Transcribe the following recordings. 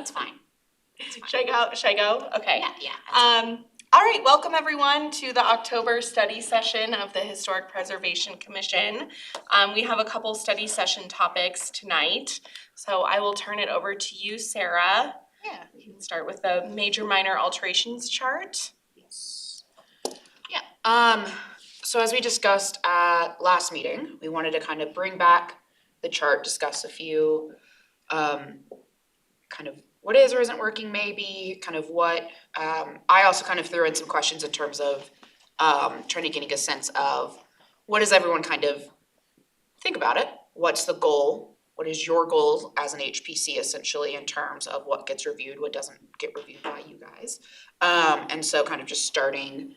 that's fine. Should I go? Okay. Yeah. All right, welcome everyone to the October study session of the Historic Preservation Commission. We have a couple study session topics tonight, so I will turn it over to you, Sarah. Yeah. You can start with the major minor alterations chart. Yes. Yeah. So as we discussed at last meeting, we wanted to kind of bring back the chart, discuss a few kind of what is or isn't working maybe, kind of what, I also kind of threw in some questions in terms of trying to get a sense of what does everyone kind of think about it? What's the goal? What is your goal as an HPC essentially in terms of what gets reviewed, what doesn't get reviewed by you guys? And so kind of just starting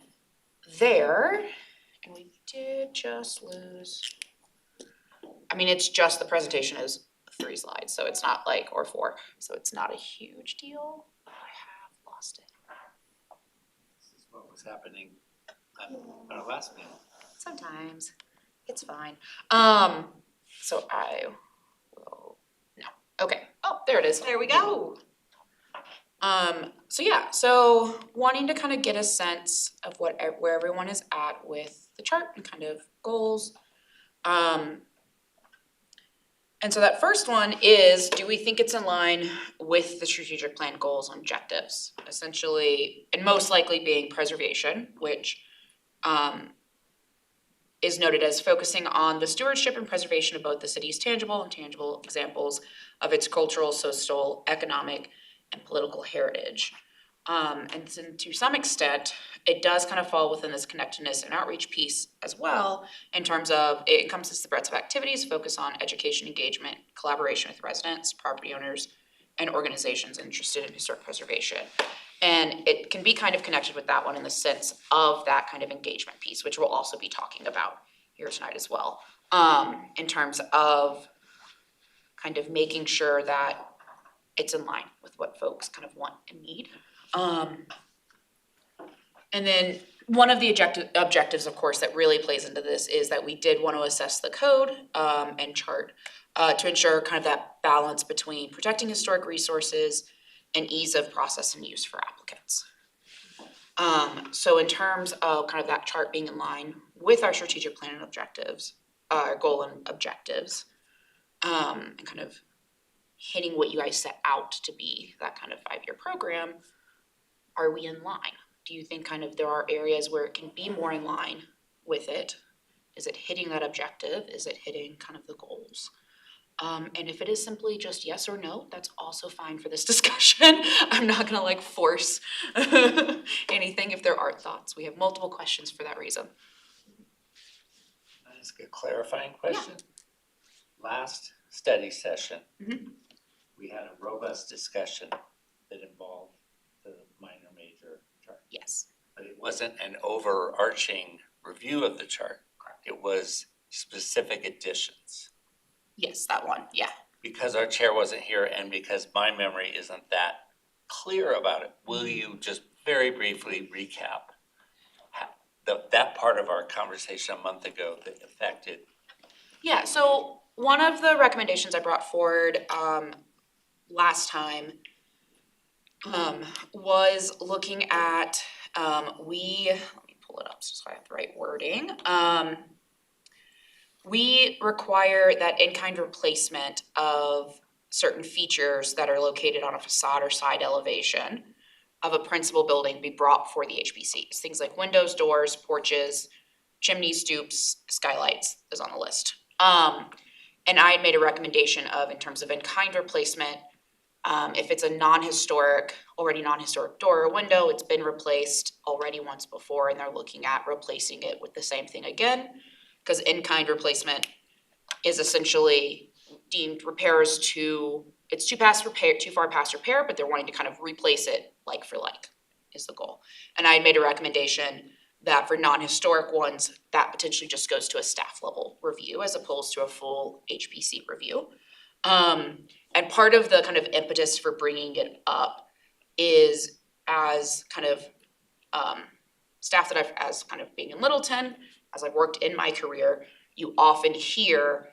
there, and we did just lose, I mean, it's just the presentation is 3 slides, so it's not like, or 4, so it's not a huge deal. I have lost it. This is what was happening on our last meeting. Sometimes, it's fine. So I will, no, okay, oh, there it is. There we go. So yeah, so wanting to kind of get a sense of where everyone is at with the chart and kind of goals. And so that first one is, do we think it's in line with the strategic plan goals and objectives? Essentially, and most likely being preservation, which is noted as focusing on the stewardship and preservation of both the city's tangible and intangible examples of its cultural, social, economic, and political heritage. And to some extent, it does kind of fall within this connectedness and outreach piece as well, in terms of it encompasses the breadth of activities, focus on education, engagement, collaboration with residents, property owners, and organizations interested in historic preservation. And it can be kind of connected with that one in the sense of that kind of engagement piece, which we'll also be talking about here tonight as well, in terms of kind of making sure that it's in line with what folks kind of want and need. And then one of the objectives, of course, that really plays into this is that we did want to assess the code and chart to ensure kind of that balance between protecting historic resources and ease of process and use for applicants. So in terms of kind of that chart being in line with our strategic plan and objectives, our goal and objectives, and kind of hitting what you guys set out to be that kind of 5-year program, are we in line? Do you think kind of there are areas where it can be more in line with it? Is it hitting that objective? Is it hitting kind of the goals? And if it is simply just yes or no, that's also fine for this discussion. I'm not gonna like force anything if there are thoughts. We have multiple questions for that reason. Can I ask a clarifying question? Yeah. Last study session, we had a robust discussion that involved the minor major chart. Yes. But it wasn't an overarching review of the chart. Correct. It was specific additions. Yes, that one, yeah. Because our chair wasn't here and because my memory isn't that clear about it, will you just very briefly recap that part of our conversation a month ago that affected? Yeah, so one of the recommendations I brought forward last time was looking at, let me pull it up so I have the right wording. We require that in-kind replacement of certain features that are located on a facade or side elevation of a principal building be brought before the HPCs. Things like windows, doors, porches, chimneys, stoops, skylights is on the list. And I had made a recommendation of, in terms of in-kind replacement, if it's a already non-historic door or window, it's been replaced already once before and they're looking at replacing it with the same thing again. Because in-kind replacement is essentially deemed repairs it's too far past repair, but they're wanting to kind of replace it like for like is the goal. And I had made a recommendation that for non-historic ones, that potentially just goes to a staff level review as opposed to a full HPC review. And part of the kind of impetus for bringing it up is as kind of staff that as kind of being in Littleton, as I've worked in my career, you often hear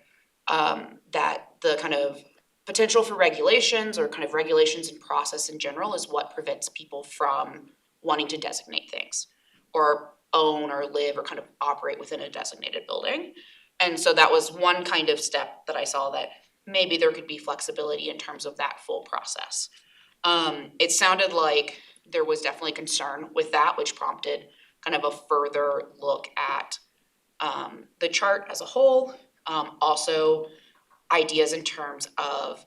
that the kind of potential for regulations or kind of regulations and process in general is what prevents people from wanting to designate things or own or live or kind of operate within a designated building. And so that was one kind of step that I saw that maybe there could be flexibility in terms of that full process. It sounded like there was definitely concern with that, which prompted kind of a further look at the chart as a whole. Also ideas in terms of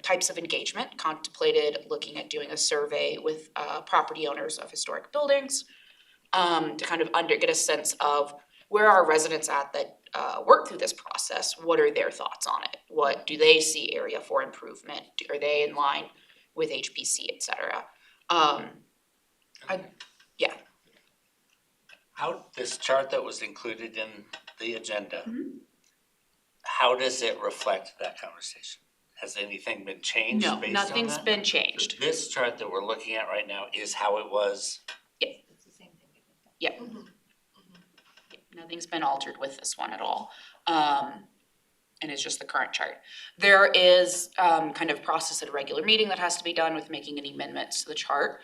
types of engagement, contemplated looking at doing a survey with property owners of historic buildings to kind of get a sense of where are residents at that work through this process, what are their thoughts on it? What do they see area for improvement? Are they in line with HPC, et cetera? How, this chart that was included in the agenda, Mhm. how does it reflect that conversation? Has anything been changed No, based on nothing's that? been changed. This chart that we're looking at right now is how it was. It's the same thing. Yep. Mhm. Nothing's been altered with this one at all. And it's just the current chart. There is kind of process at a regular meeting that has to be done with making any amendments to the chart.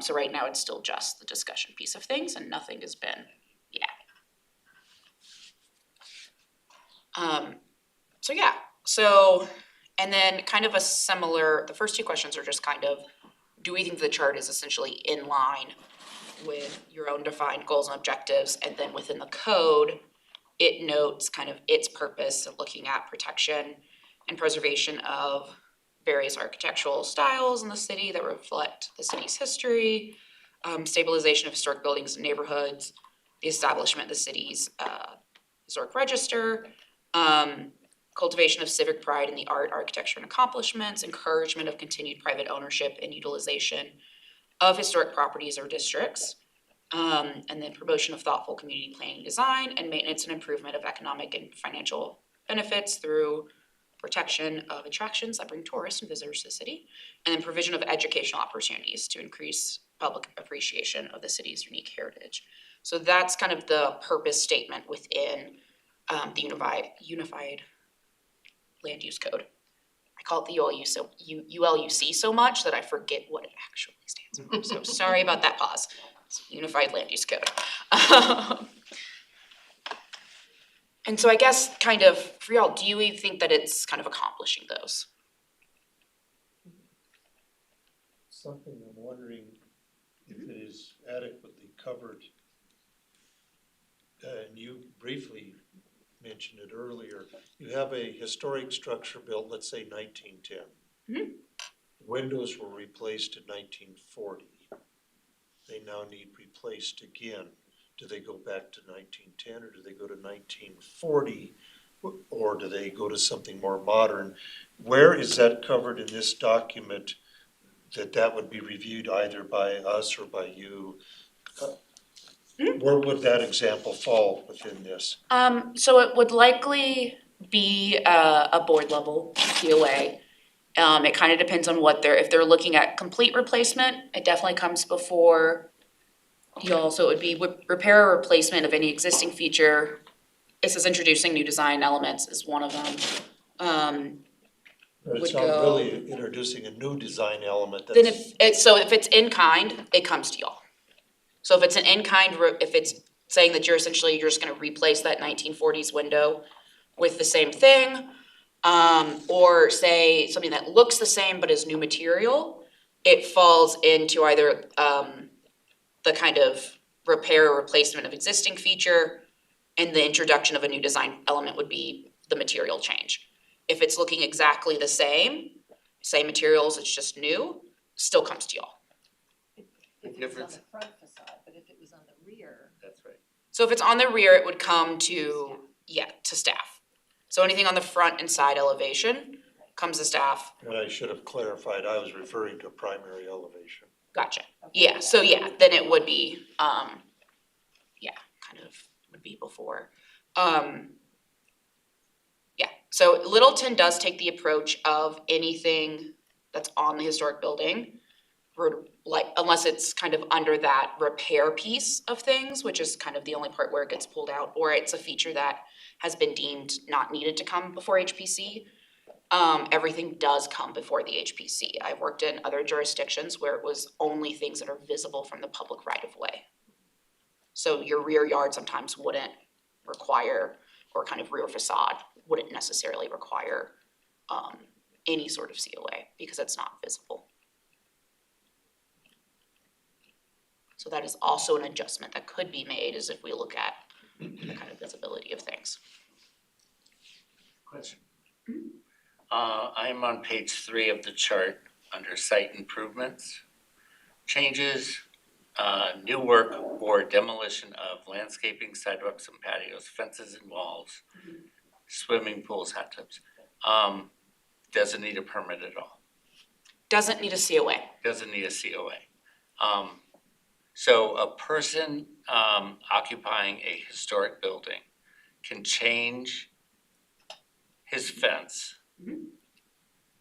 So right now it's still just the discussion piece of things and nothing has been, and then kind of a similar, the first two questions are just kind of, do we think the chart is essentially in line with your own defined goals and objectives? And then within the code, it notes kind of its purpose of looking at protection and preservation of various architectural styles in the city that reflect the city's history, stabilization of historic buildings and neighborhoods, the establishment of the city's historic register, cultivation of civic pride in the art, architecture, and accomplishments, encouragement of continued private ownership and utilization of historic properties or districts, and then promotion of thoughtful community planning design and maintenance and improvement of economic and financial benefits through protection of attractions that bring tourists and visitors to the city, and then provision of educational opportunities to increase public appreciation of the city's unique heritage. So that's kind of the purpose statement within the unified land use code. I call it the ULUC so much that I forget what it actually stands for. So sorry about that pause. It's Unified Land Use Code. And so I guess kind of for y'all, do you think that it's kind of accomplishing those? Something I'm wondering if it is adequately covered. And you briefly mentioned it earlier. You have a historic structure built, let's say 1910. Mhm. Windows were replaced in 1940. They now need replaced again. Do they go back to 1910 or do they go to 1940? Or do they go to something more modern? Where is that covered in this document that would be reviewed either by us or by you? Where would that example fall within this? So it would likely be a board level POA. It kind of depends on what if they're looking at complete replacement, it definitely comes before y'all. So it would be repair or replacement of any existing feature. It says introducing new design elements is one of them. But Would it's not go- really introducing a new design element Then that's, if it's in kind, it comes to y'all. So if it's an in kind, if it's saying that you're just gonna replace that 1940s window with the same thing, or say something that looks the same but is new material, it falls into either the kind of repair or replacement of existing feature, and the introduction of a new design element would be the material change. If it's looking exactly the same materials, it's just new, still comes to y'all. If it was on Difference. the front facade, but if it was on the rear, That's right. So if it's on the rear, it would come to staff. So anything on the front and side elevation comes to staff. and I should have clarified, I was referring to primary elevation. Gotcha. Yeah, so then it would be, kind of would be before. So Littleton does take the approach of anything that's on the historic building, unless it's kind of under that repair piece of things, which is kind of the only part where it gets pulled out, or it's a feature that has been deemed not needed to come before HPC. everything does come before the HPC. I've worked in other jurisdictions where it was only things that are visible from the public right of way. So your rear yard sometimes wouldn't require, or kind of rear facade wouldn't necessarily require any sort of COA because it's not visible. So that is also an adjustment that could be made as if we look at the kind of visibility of things. Question. I'm on page 3 of the chart under site improvements. Changes, new work or demolition of landscaping, sidewalks and patios, fences and walls, swimming pools, hot tubs. Doesn't need a permit at all. Doesn't need a COA. Doesn't need a COA. So a person occupying a historic building can change his fence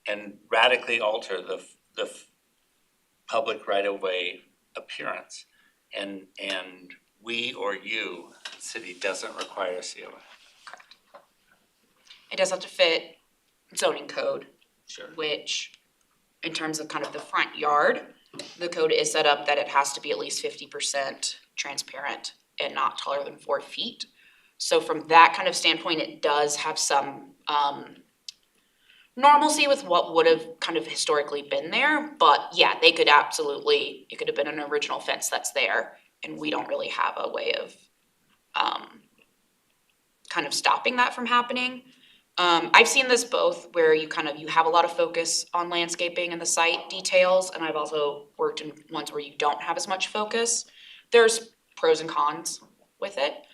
and radically alter the public right-of-way appearance. And we or you, the city, doesn't require a COA. It does have to fit zoning code, Sure. which in terms of kind of the front yard, the code is set up that it has to be at least 50% transparent and not taller than 4 feet. So from that kind of standpoint, it does have some normalcy with what would have kind of historically been there. But yeah, they could absolutely, it could have been an original fence that's there, and we don't really have a way of kind of stopping that from happening. I've seen this both where you have a lot of focus on landscaping and the site details, and I've also worked in ones where you don't have as much focus. There's pros and cons with it.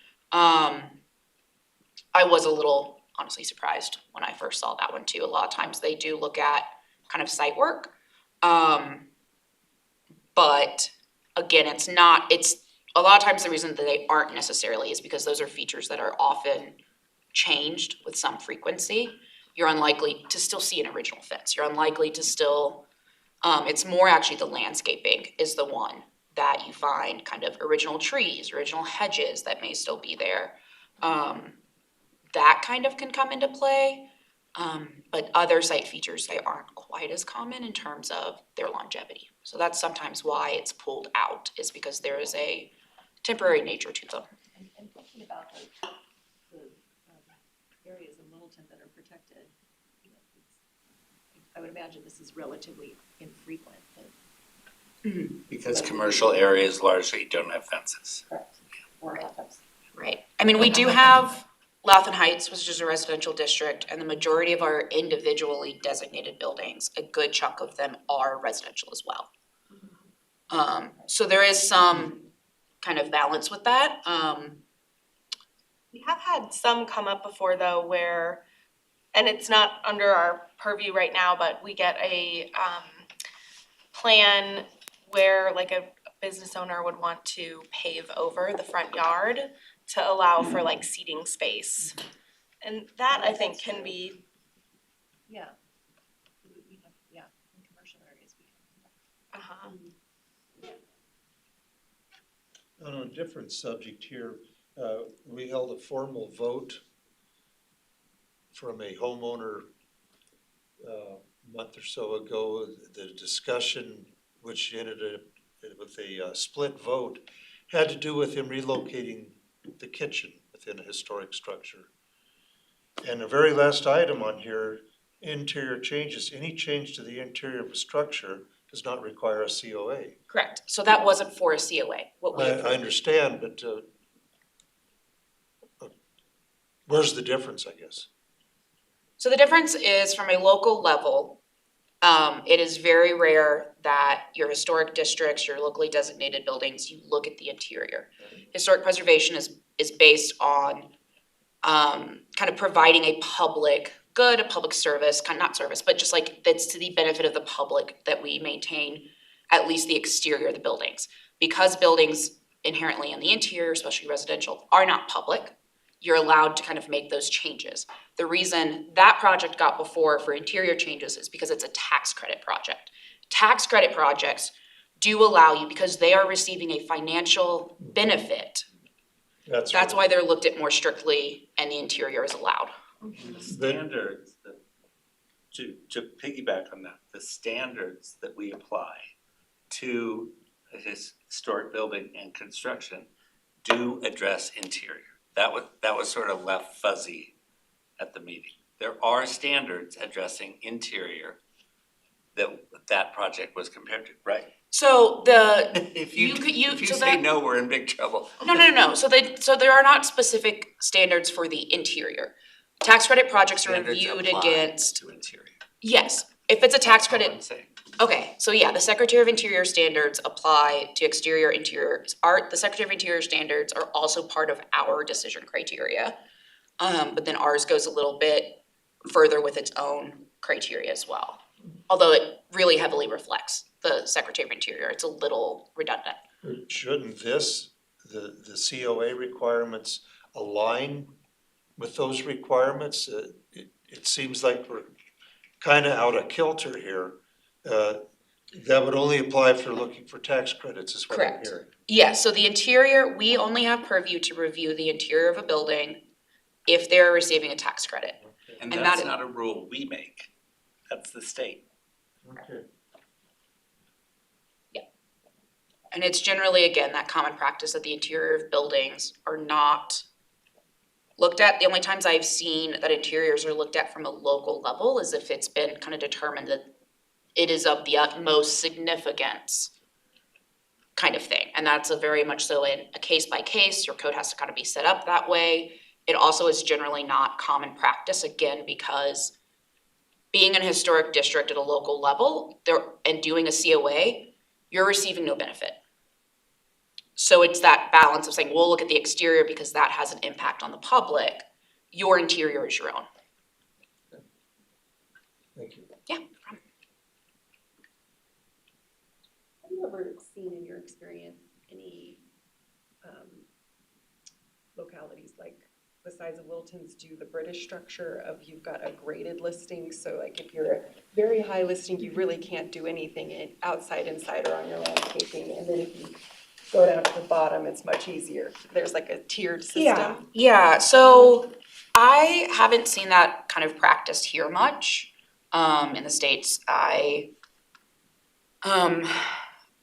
I was a little honestly surprised when I first saw that one too. A lot of times they do look at kind of site work. But again, it's a lot of times the reason that they aren't necessarily is because those are features that are often changed with some frequency. You're unlikely to still see an original fence. You're unlikely to still, it's more actually the landscaping is the one that you find kind of original trees, original hedges that may still be there. That kind of can come into play. But other site features, they aren't quite as common in terms of their longevity. So that's sometimes why it's pulled out, is because there is a temporary nature to them. And thinking about the areas in Littleton that are protected, you know, I would imagine this is relatively infrequent. Because commercial areas largely don't have fences. Correct. Or hot tubs. Right. I mean, we do have Latham Heights, which is a residential district, and the majority of our individually designated buildings, a good chunk of them are residential as well. So there is some kind of balance with that. We have had some come up before though where, and it's not under our purview right now, but we get a plan where like a business owner would want to pave over the front yard to allow for like seating space. And that I think can be, Yeah. We have, yeah, in commercial areas we have. On a different subject here, we held a formal vote from a homeowner a month or so ago. The discussion, which ended up with a split vote, had to do with him relocating the kitchen within a historic structure. And the very last item on here, interior changes, any change to the interior of a structure does not require a COA. Correct. So that wasn't for a COA. What we I approved. understand, but where's the difference, I guess? So the difference is from a local level, it is very rare that your historic districts, your locally designated buildings, you look at the interior. Historic preservation is based on kind of providing a public good, a public service, kind of not service, but just like that's to the benefit of the public that we maintain at least the exterior of the buildings. Because buildings inherently in the interior, especially residential, are not public, you're allowed to kind of make those changes. The reason that project got before for interior changes is because it's a tax credit project. Tax credit projects do allow you, because they are receiving a financial benefit, that's why they're looked at more strictly and the interior is allowed. The standards that to piggyback on that, the standards that we apply to a historic building and construction do address interior. That was sort of left fuzzy at the meeting. There are standards addressing interior that project was compared to, right? So If You could- you- if you so say that- no, we're in big trouble. no. So there are not specific standards for the interior. Tax credit projects are Standards reviewed apply against, to interior. yes, if it's a tax That's all credit, I'm saying. okay, so yeah, the Secretary of Interior standards apply to exterior, interior. The Secretary of Interior standards are also part of our decision criteria. But then ours goes a little bit further with its own criteria as well. Although it really heavily reflects the Secretary of Interior, it's a little redundant. Shouldn't the COA requirements align with those requirements? It seems like we're kind of out of kilter here. That would only apply if they're looking for tax credits, is what I'm Correct. hearing. Yeah, so the interior, we only have purview to review the interior of a building if they're receiving a tax credit. And And that's that- not a rule we make, that's the state. Okay. And it's generally, again, that common practice that the interior of buildings are not looked at. The only times I've seen that interiors are looked at from a local level is if it's been kind of determined that it is of the utmost significance kind of thing. And that's a very much so in a case by case, your code has to kind of be set up that way. It also is generally not common practice, again, because being in a historic district at a local level, and doing a COA, you're receiving no benefit. So it's that balance of saying, we'll look at the exterior because that has an impact on the public. Your interior is your own. Thank you. Yeah, no problem. Have you ever seen in your experience any localities like the size of Littleton's do the British structure of you've got a graded listing, so like if you're a very high listing, you really can't do anything outside, inside, or on your landscaping, and then if you go down to the bottom, it's much easier. There's like a tiered system. Yeah, so I haven't seen that kind of practiced here much, in the States.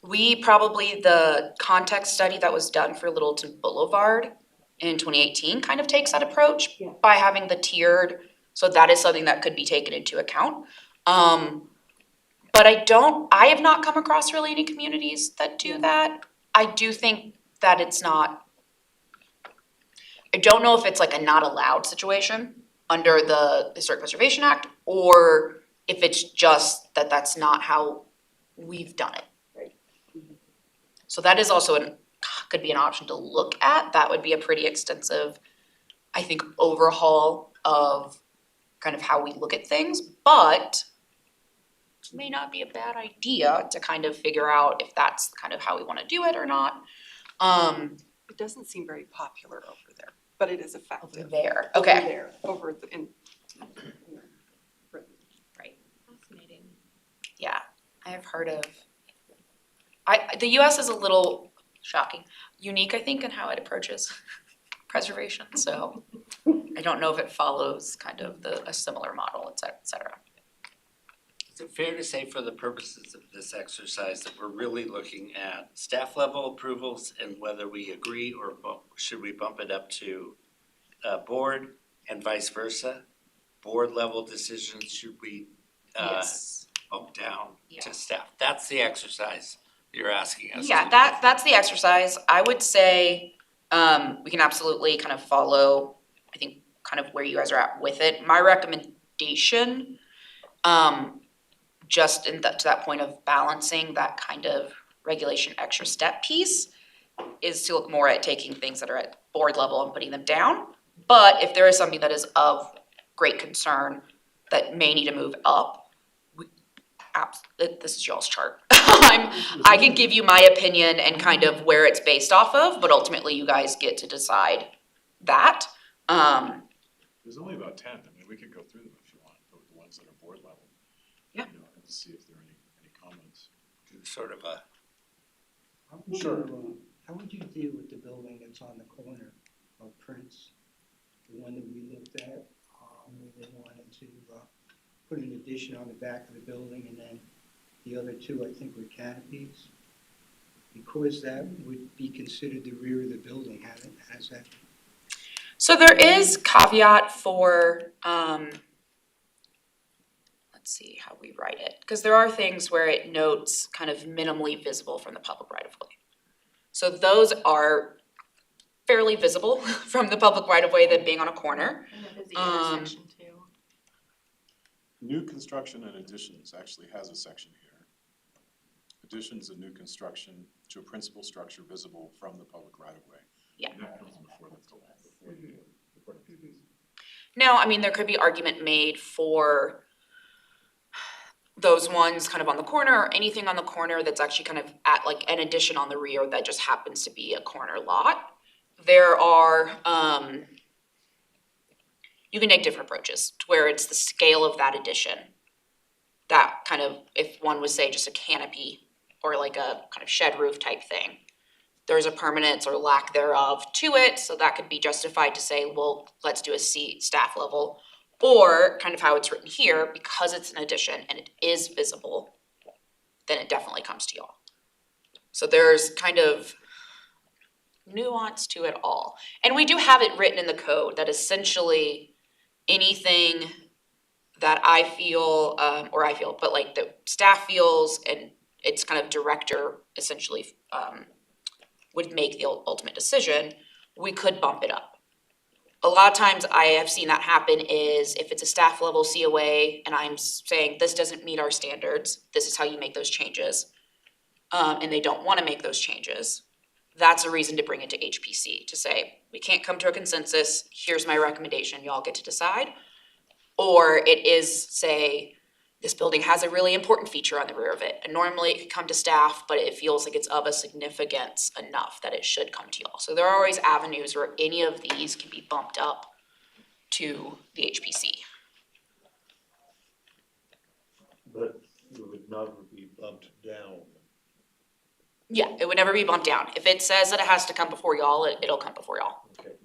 The context study that was done for Littleton Boulevard in 2018 kind of takes that approach Yeah. by having the tiered, so that is something that could be taken into account. But I have not come across really any communities that do that. I do think that I don't know if it's like a not allowed situation under the Historic Preservation Act, or if it's just that that's not how we've done it. Right. So that is also could be an option to look at. That would be a pretty extensive, I think, overhaul of kind of how we look at things, but it may not be a bad idea to kind of figure out if that's kind of how we wanna do it or not. It doesn't seem very popular over there, but it is Over effective. there, Over okay, there, over in. right, Fascinating. yeah, I have heard of. The US is a little shocking, unique, I think, in how it approaches preservation, so I don't know if it follows kind of a similar model, et cetera. Is it fair to say for the purposes of this exercise that we're really looking at staff level approvals and whether we agree or should we bump it up to board and vice versa? Board level decisions, should we Yes. bump down Yeah. to staff? That's the exercise you're asking us to Yeah, do. that's the exercise. I would say, we can absolutely kind of follow, I think, kind of where you guys are at with it. My recommendation, just to that point of balancing that kind of regulation extra step piece, is to look more at taking things that are at board level and putting them down. But if there is something that is of great concern that may need to move up, this is y'all's chart. I can give you my opinion and kind of where it's based off of, but ultimately you guys get to decide that. There's only about 10, I mean, we could go through them if you want, the ones that are board level. Yeah. You know, and see if there are any comments. Do sort of a, Sure. How would you deal with the building that's on the corner of Prince? The one that we looked at, where they wanted to put an addition on the back of the building, and then the other two, I think, were canopies. Because that would be considered the rear of the building, has that, So there is caveat for, let's see how we write it, because there are things where it notes kind of minimally visible from the public right of way. So those are fairly visible from the public right of way than being on a corner. And a busy Um, intersection too. New construction and additions actually has a section here. Additions and new construction to a principal structure visible from the public right of way. Yeah. And that comes before the Now, I mean, there could be argument made for those ones kind of on the corner, or anything on the corner that's actually kind of at like an addition on the rear that just happens to be a corner lot. There are, you can take different approaches to where it's the scale of that addition. That kind of, if one was say just a canopy or like a kind of shed roof type thing, there's a permanence or lack thereof to it, so that could be justified to say, well, let's do a staff level. Or kind of how it's written here, because it's an addition and it is visible, then it definitely comes to y'all. So there's kind of nuance to it all. And we do have it written in the code that essentially anything that I feel, but like the staff feels and it's kind of director essentially would make the ultimate decision, we could bump it up. A lot of times I have seen that happen is if it's a staff level COA and I'm saying this doesn't meet our standards, this is how you make those changes, and they don't wanna make those changes, that's a reason to bring it to HPC, to say, we can't come to a consensus, here's my recommendation, y'all get to decide. Or it is, say, this building has a really important feature on the rear of it, and normally it could come to staff, but it feels like it's of a significance enough that it should come to y'all. So there are always avenues where any of these can be bumped up to the HPC. But it would never be bumped down. Yeah, it would never be bumped down. If it says that it has to come before y'all, it'll come before y'all. Okay.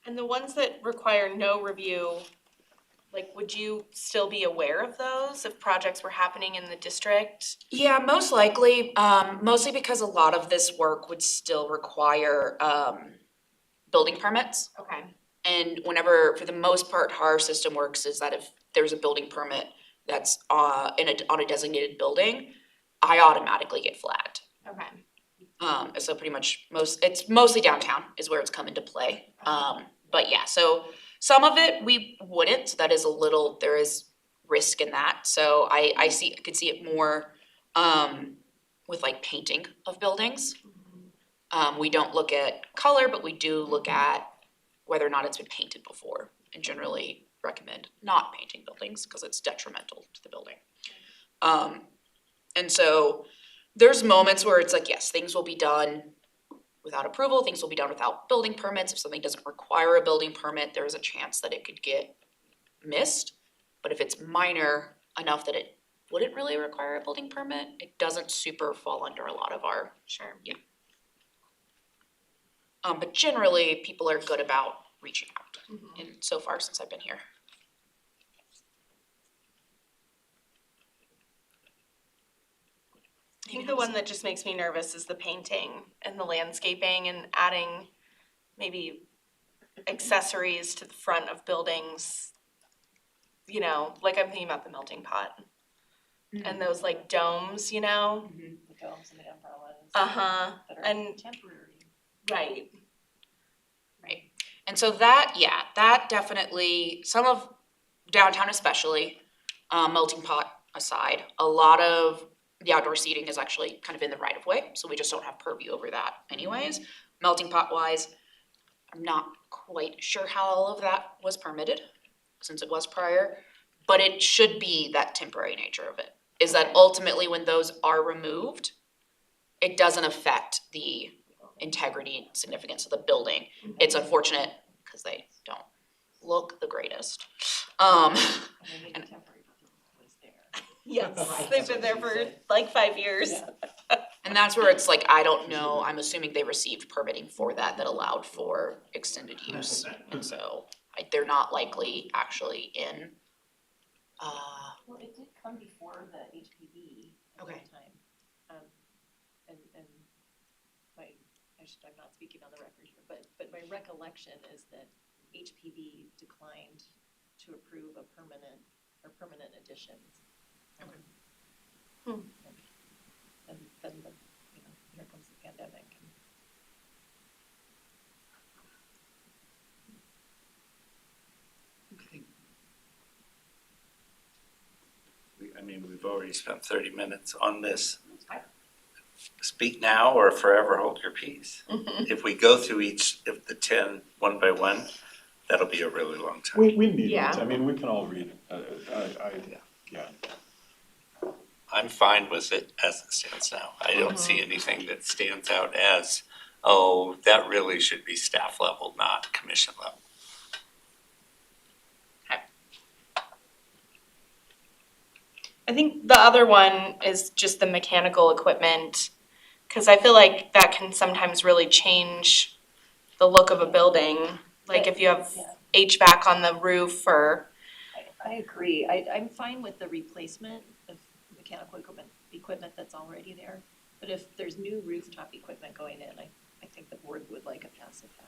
And the ones that require no review, like, would you still be aware of those if projects were happening in the district? Yeah, most likely, mostly because a lot of this work would still require, building permits. Okay. And whenever, for the most part, how our system works is that if there's a building permit that's, on a designated building, I automatically get flagged. Okay. So pretty much it's mostly downtown is where it's come into play. But yeah, so some of it we wouldn't, so that is there is risk in that. So I could see it more, with like painting of buildings. We don't look at color, but we do look at whether or not it's been painted before, and generally recommend not painting buildings because it's detrimental to the building. And so there's moments where it's like, yes, things will be done without approval, things will be done without building permits. If something doesn't require a building permit, there is a chance that it could get missed. But if it's minor enough that it wouldn't really require a building permit, it doesn't super fall under a lot of our, Sure. but generally, people are good about reaching out, Mhm. and so far since I've been here. I think the one that just makes me nervous is the painting and the landscaping and adding maybe accessories to the front of buildings. You know, like I'm thinking about the melting pot and those like domes, you know? The domes and the umbrellas. Uh-huh, That are and- temporary. right. And so that definitely, some of downtown especially, melting pot aside, a lot of the outdoor seating is actually kind of in the right of way, so we just don't have purview over that anyways. Melting pot wise, I'm not quite sure how all of that was permitted, since it was prior, but it should be that temporary nature of it. Is that ultimately when those are removed, it doesn't affect the integrity and significance of the building. It's unfortunate because they don't look the greatest. And they need a temporary place there. Yes, Right. they've been there for like 5 years. Yeah. And that's where it's like, I don't know, I'm assuming they received permitting for that allowed for extended use. And so, they're not likely actually in, Well, it did come before the HPV at Okay. that time. And I'm not speaking on the record here, but my recollection is that HPV declined to approve a permanent additions. Okay. And then here comes the pandemic. Okay. We've already spent 30 minutes on this. Speak now or forever hold your peace. If we go through each of the 10 one by one, that'll be a really long time. We need Yeah. it, I mean, we can all read it, yeah. I'm fine with it as it stands now. I don't see anything that stands out as, oh, that really should be staff level, not commission level. I think the other one is just the mechanical equipment, cause I feel like that can sometimes really change the look of a building. Like if you have Yeah. HVAC on the roof or, I agree. I'm fine with the replacement of mechanical equipment that's already there. But if there's new rooftop equipment going in, I think the board would like a passive path.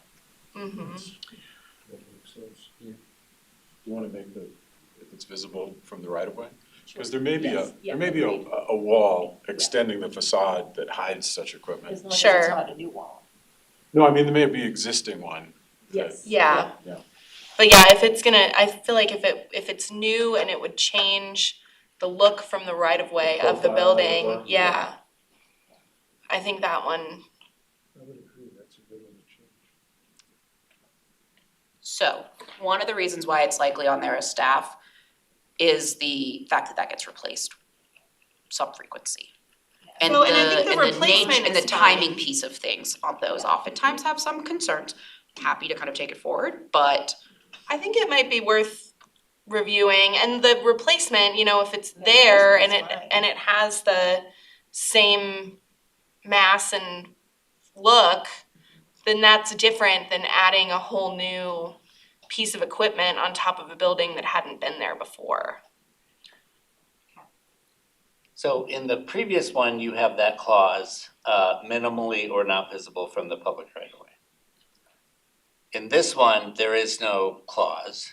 That makes sense. You wanna make if it's visible from the right of way? Because there may be Yes, yeah, agreed. a wall extending the facade that hides such equipment. As long as Sure. it's not a new wall. No, I mean, there may be existing one. Yes. yeah. Yeah. But yeah, if it's gonna, I feel like if it's new and it would change the look from the right of way of the profile of building, the- yeah. I think that one, I would agree, that's a good one to change. so, one of the reasons why it's likely on there as staff is the fact that that gets replaced some frequency. And So, and I think the and replacement nature and the is timing fine. piece of things on those oftentimes have some concerns. Happy to kind of take it forward, but I think it might be worth reviewing, and the replacement, if it's there and replacement's fine. it has the same mass and look, then that's different than adding a whole new piece of equipment on top of a building that hadn't been there before. So in the previous one, you have that clause, minimally or not visible from the public right of way. In this one, there is no clause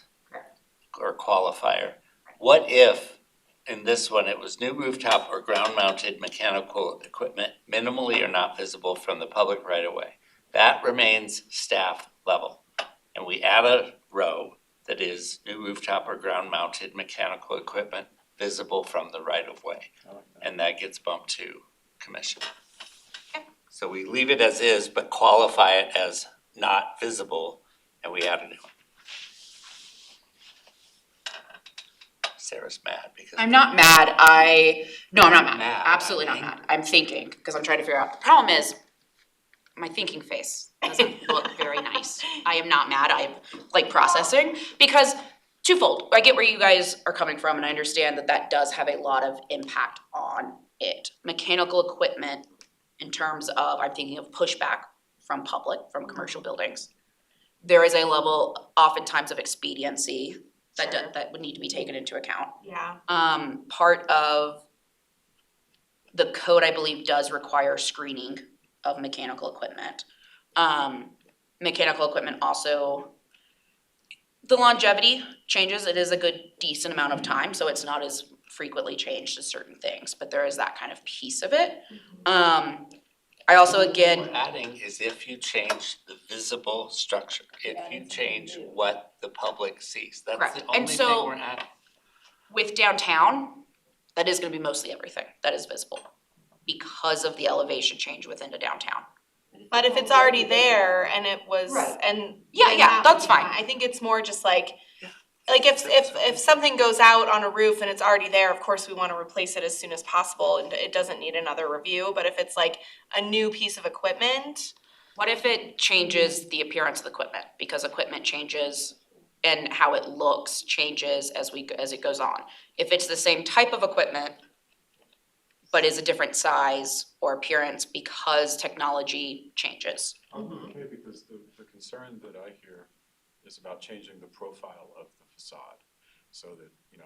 or qualifier. What if in this one, it was new rooftop or ground mounted mechanical equipment minimally or not visible from the public right of way? That remains staff level. And we add a row that is new rooftop or ground mounted mechanical equipment visible from the right of way. I like that. And that gets bumped to commission. So we leave it as is, but qualify it as not visible, and we add a new one. Sarah's mad because. I'm not mad, no, I'm not mad, Mad. absolutely not mad, I'm thinking, because I'm trying to figure out, the problem is, my thinking face doesn't look very nice. I am not mad, I'm like processing, because twofold, I get where you guys are coming from, and I understand that that does have a lot of impact on it. Mechanical equipment, in terms of, I'm thinking of pushback from public, from commercial buildings. There is a level oftentimes of expediency that Sure. that would need to be taken into account. Yeah. Part of the code, I believe, does require screening of mechanical equipment. Mechanical equipment also, the longevity changes, it is a good decent amount of time, so it's not as frequently changed as certain things, but there is that kind of piece of it. I also, What again, we're adding is if you change the visible structure, if Yeah, you it's change new. what the public sees, that's Correct. the And only thing so- we're adding. with downtown, that is gonna be mostly everything that is visible because of the elevation change within the downtown. But if it's already there and it was, Right. and. Yeah, then yeah, that- that's fine. I think it's more just like if something goes out on a roof and it's already there, of course we wanna replace it as soon as possible and it doesn't need another review, but if it's like a new piece of equipment, What if it changes the appearance of the equipment, because equipment changes and how it looks changes as it goes on? If it's the same type of equipment, but is a different size or appearance because technology changes. Okay, because the concern that I hear is about changing the profile of the facade. So that, you're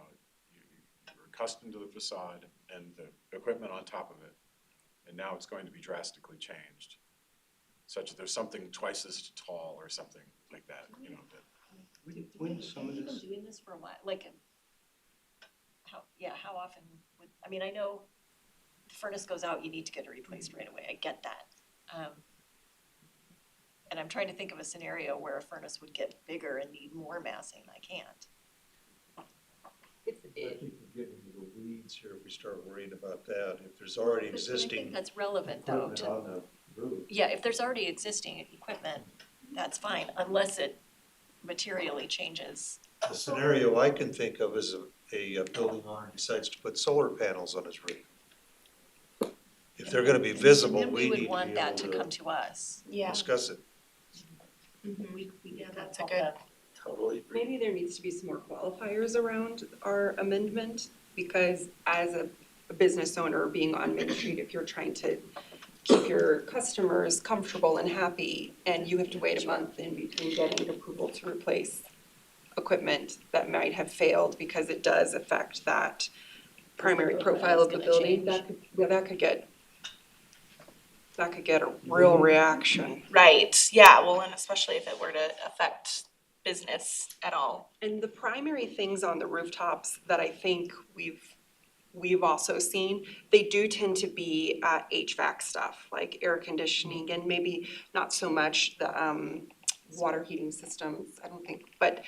accustomed to the facade and the equipment on top of it. And now it's going to be drastically changed, such that there's something twice as tall or something like that, that. Wouldn't some of Have you this, been doing this for a while, like, how often would, I mean, I know the furnace goes out, you need to get it replaced right away, I get that. And I'm trying to think of a scenario where a furnace would get bigger and need more massing, I can't. I think we get into the weeds here if we start worrying about that. If there's already But I existing think that's relevant though, equipment to, on the roof. yeah, if there's already existing equipment, that's fine, unless it materially changes. The scenario I can think of is a building owner decides to put solar panels on his roof. If they're gonna be visible, Then we we need would want to that be to able come to to us. Yeah. discuss it. We That's a good, Totally agree. Maybe there needs to be some more qualifiers around our amendment, because as a business owner being on Main Street, if you're trying to keep your customers comfortable and happy, and you have to wait a month in between getting approval to replace equipment that might have failed because it does affect that primary profile of the Profile's gonna building, change. that could get a real reaction. right, yeah, well, and especially if it were to affect business at all. And the primary things on the rooftops that I think we've also seen, they do tend to be HVAC stuff, like air conditioning and maybe not so much the water heating systems, I don't think, but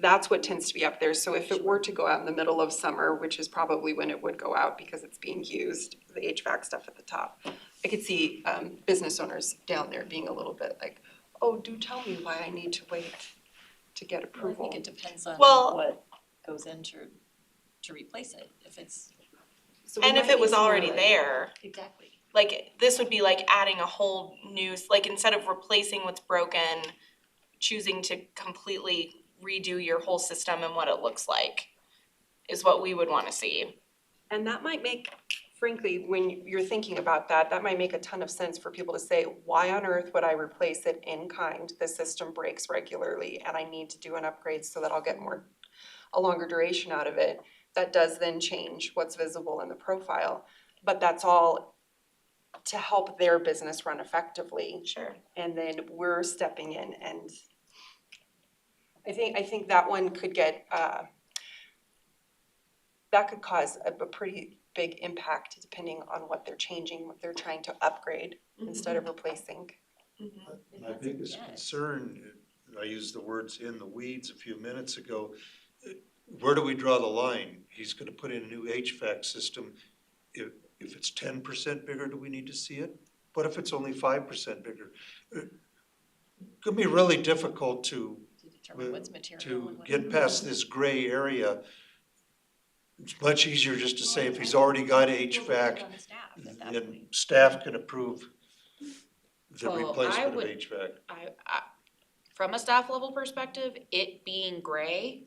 that's what tends to be up there. So if it were to go out in the middle of summer, which is probably when it would go out because it's being used, the HVAC stuff at the top, I could see business owners down there being a little bit like, oh, do tell me why I need to wait to get Well, I approval. think it depends on Well- what goes into to replace it, if it's, So we And if might it need was some more, already like- there, exactly. like, this would be like adding a whole new, like, instead of replacing what's broken, choosing to completely redo your whole system and what it looks like is what we would wanna see. And that might make, frankly, when you're thinking about that, that might make a ton of sense for people to say, why on earth would I replace it in kind? The system breaks regularly and I need to do an upgrade so that I'll get a longer duration out of it. That does then change what's visible in the profile, but that's all to help their business run effectively. Sure. And then we're stepping in, and I think that one could get, that could cause a pretty big impact depending on what they're changing, what they're trying to upgrade instead of replacing. My biggest concern, I used the words in the weeds a few minutes ago, where do we draw the line? He's gonna put in a new HVAC system. If it's 10% bigger, do we need to see it? What if it's only 5% bigger? It could be really difficult to determine what's material to and what. get past this gray area. It's much easier just to say if he's already got HVAC, On the staff at that then point. staff can approve the Well, I replacement of would- HVAC. From a staff level perspective, it being gray,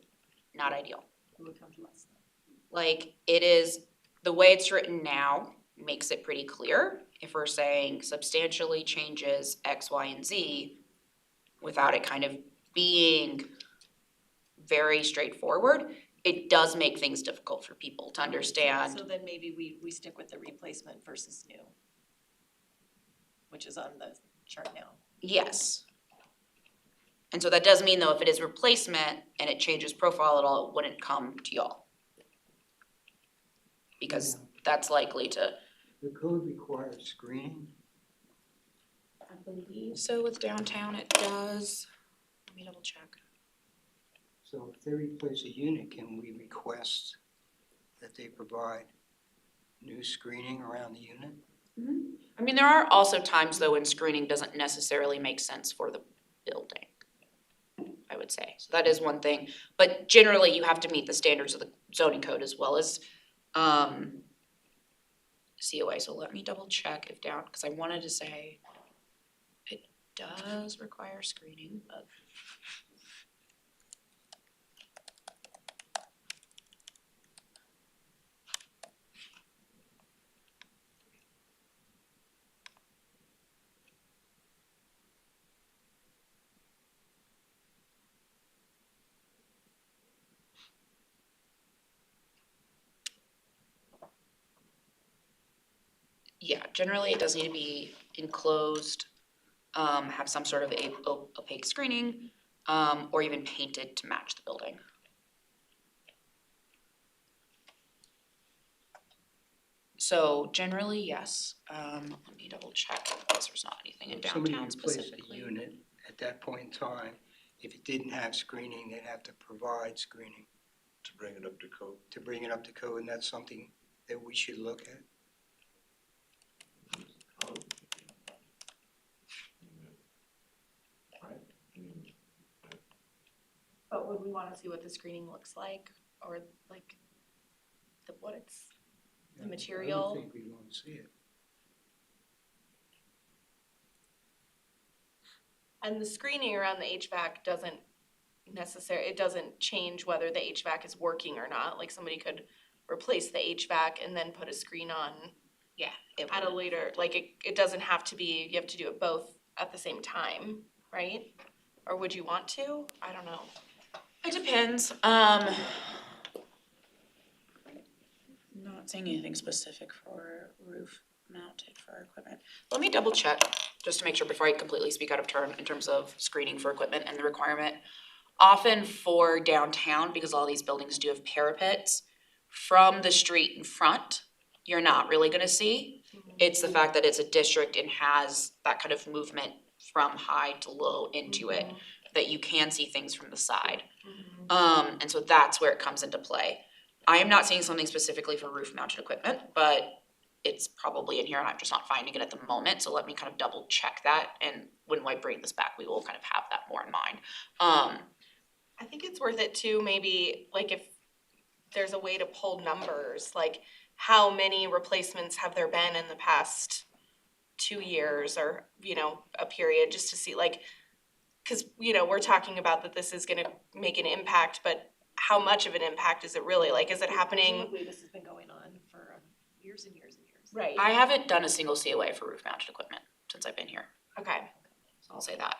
not ideal. It would come to us then. Like, it is, the way it's written now makes it pretty clear. If we're saying substantially changes X, Y, and Z, without it kind of being very straightforward, it does make things difficult for people to understand. So then maybe we stick with the replacement versus new, which is on the chart now. Yes. And so that does mean though, if it is replacement and it changes profile at all, it wouldn't come to y'all. Because that's likely to. the code requires screening, I believe so with downtown, it does. Let me double check. so if they replace a unit, can we request that they provide new screening around the unit? I mean, there are also times though when screening doesn't necessarily make sense for the building, I would say. So that is one thing, but generally you have to meet the standards of the zoning code as well as COA. So let me double check if down, because I wanted to say it does require screening, but. yeah, generally it does need to be enclosed, have some sort of opaque screening, or even painted to match the building. So generally, yes, let me double check, because there's not anything in If somebody downtown replaced the specifically. unit at that point in time, if it didn't have screening, they'd have to provide screening To bring it up to code. to bring it up to code, and that's something that we should look at. Right? I mean, But would we wanna see what the screening looks like, or like, what it's, the material? I don't think we'd want to see it. And the screening around the HVAC doesn't it doesn't change whether the HVAC is working or not, like somebody could replace the HVAC and then put a screen on at a later, like it doesn't have to be, you have to do it both at the same time, right? Or would you want to? I don't know. It depends, not saying anything specific for roof mounted for equipment. Let me double check, just to make sure before I completely speak out of turn in terms of screening for equipment and the requirement. Often for downtown, because all these buildings do have parapets, from the street in front, you're not really gonna see. It's the fact that it's a district and has that kind of movement from high to low into it, that you can see things from the side. And so that's where it comes into play. I am not seeing something specifically for roof mounted equipment, but it's probably in here and I'm just not finding it at the moment, so let me kind of double check that, and when I bring this back, we will kind of have that more in mind. I think it's worth it too, maybe, like if there's a way to pull numbers, like how many replacements have there been in the past 2 years, or, you know, a period, just to see, like, cause, you know, we're talking about that this is gonna make an impact, but how much of an impact is it really, like, is it happening? Presumably this has been going on for years and years and years. Right, I haven't done a single COA for roof mounted equipment since I've been here, okay, so I'll say that.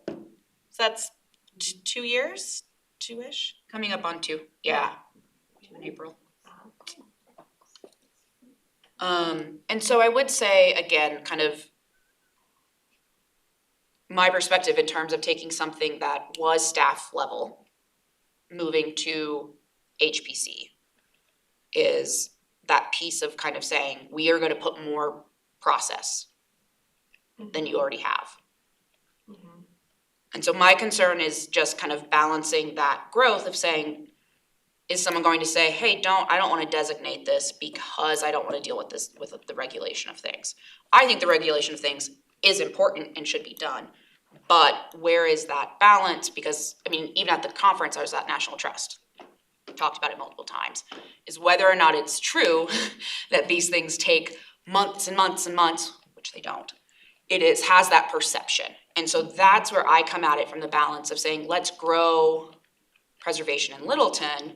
so that's 2 years, 2-ish? Coming up on 2, yeah, 2 in April. And so I would say, again, kind of my perspective in terms of taking something that was staff level, moving to HPC, is that piece of kind of saying, we are gonna put more process than you already have. And so my concern is just kind of balancing that growth of saying, is someone going to say, hey, I don't wanna designate this because I don't wanna deal with this, with the regulation of things. I think the regulation of things is important and should be done, but where is that balance? Because, I mean, even at the conference, I was at National Trust, we talked about it multiple times, is whether or not it's true that these things take months and months and months, which they don't. Has that perception. And so that's where I come at it from the balance of saying, let's grow preservation in Littleton.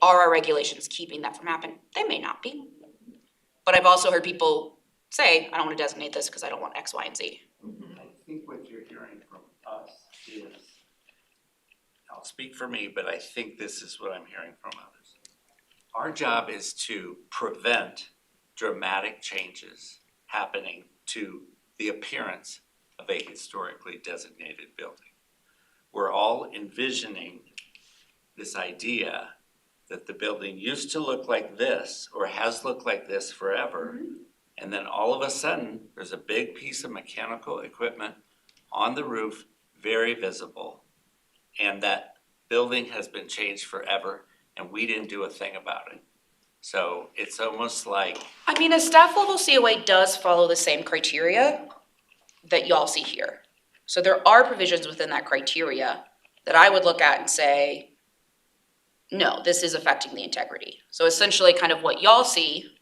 Are our regulations keeping that from happening? They may not be. But I've also heard people say, I don't wanna designate this because I don't want X, Y, and Z. I think what you're hearing from us is, I'll speak for me, but I think this is what I'm hearing from others. Our job is to prevent dramatic changes happening to the appearance of a historically designated building. We're all envisioning this idea that the building used to look like this or has looked like this forever. And then all of a sudden, there's a big piece of mechanical equipment on the roof, very visible. And that building has been changed forever and we didn't do a thing about it. So it's almost like, I mean, a staff level COA does follow the same criteria that y'all see here. So there are provisions within that criteria that I would look at and say, no, this is affecting the integrity. So essentially kind of what y'all see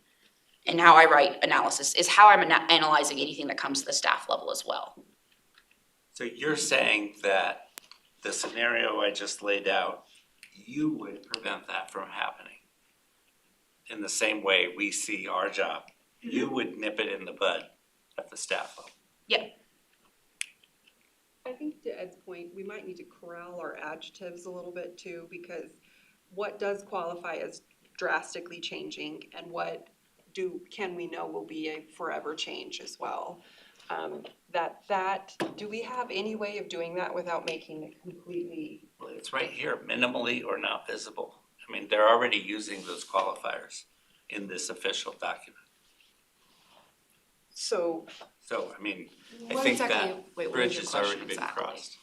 and how I write analysis is how I'm analyzing anything that comes to the staff level as well. so you're saying that the scenario I just laid out, you would prevent that from happening. In the same way we see our job, you would nip it in the bud at the staff level. I think to Ed's point, we might need to corral our adjectives a little bit too, because what does qualify as drastically changing and what can we know will be a forever change as well. Do we have any way of doing that without making it completely? Well, it's right here, minimally or not visible. I mean, they're already using those qualifiers in this official document. So So, I mean, I What think exactly- that wait, what was bridge your has question already been exactly? crossed.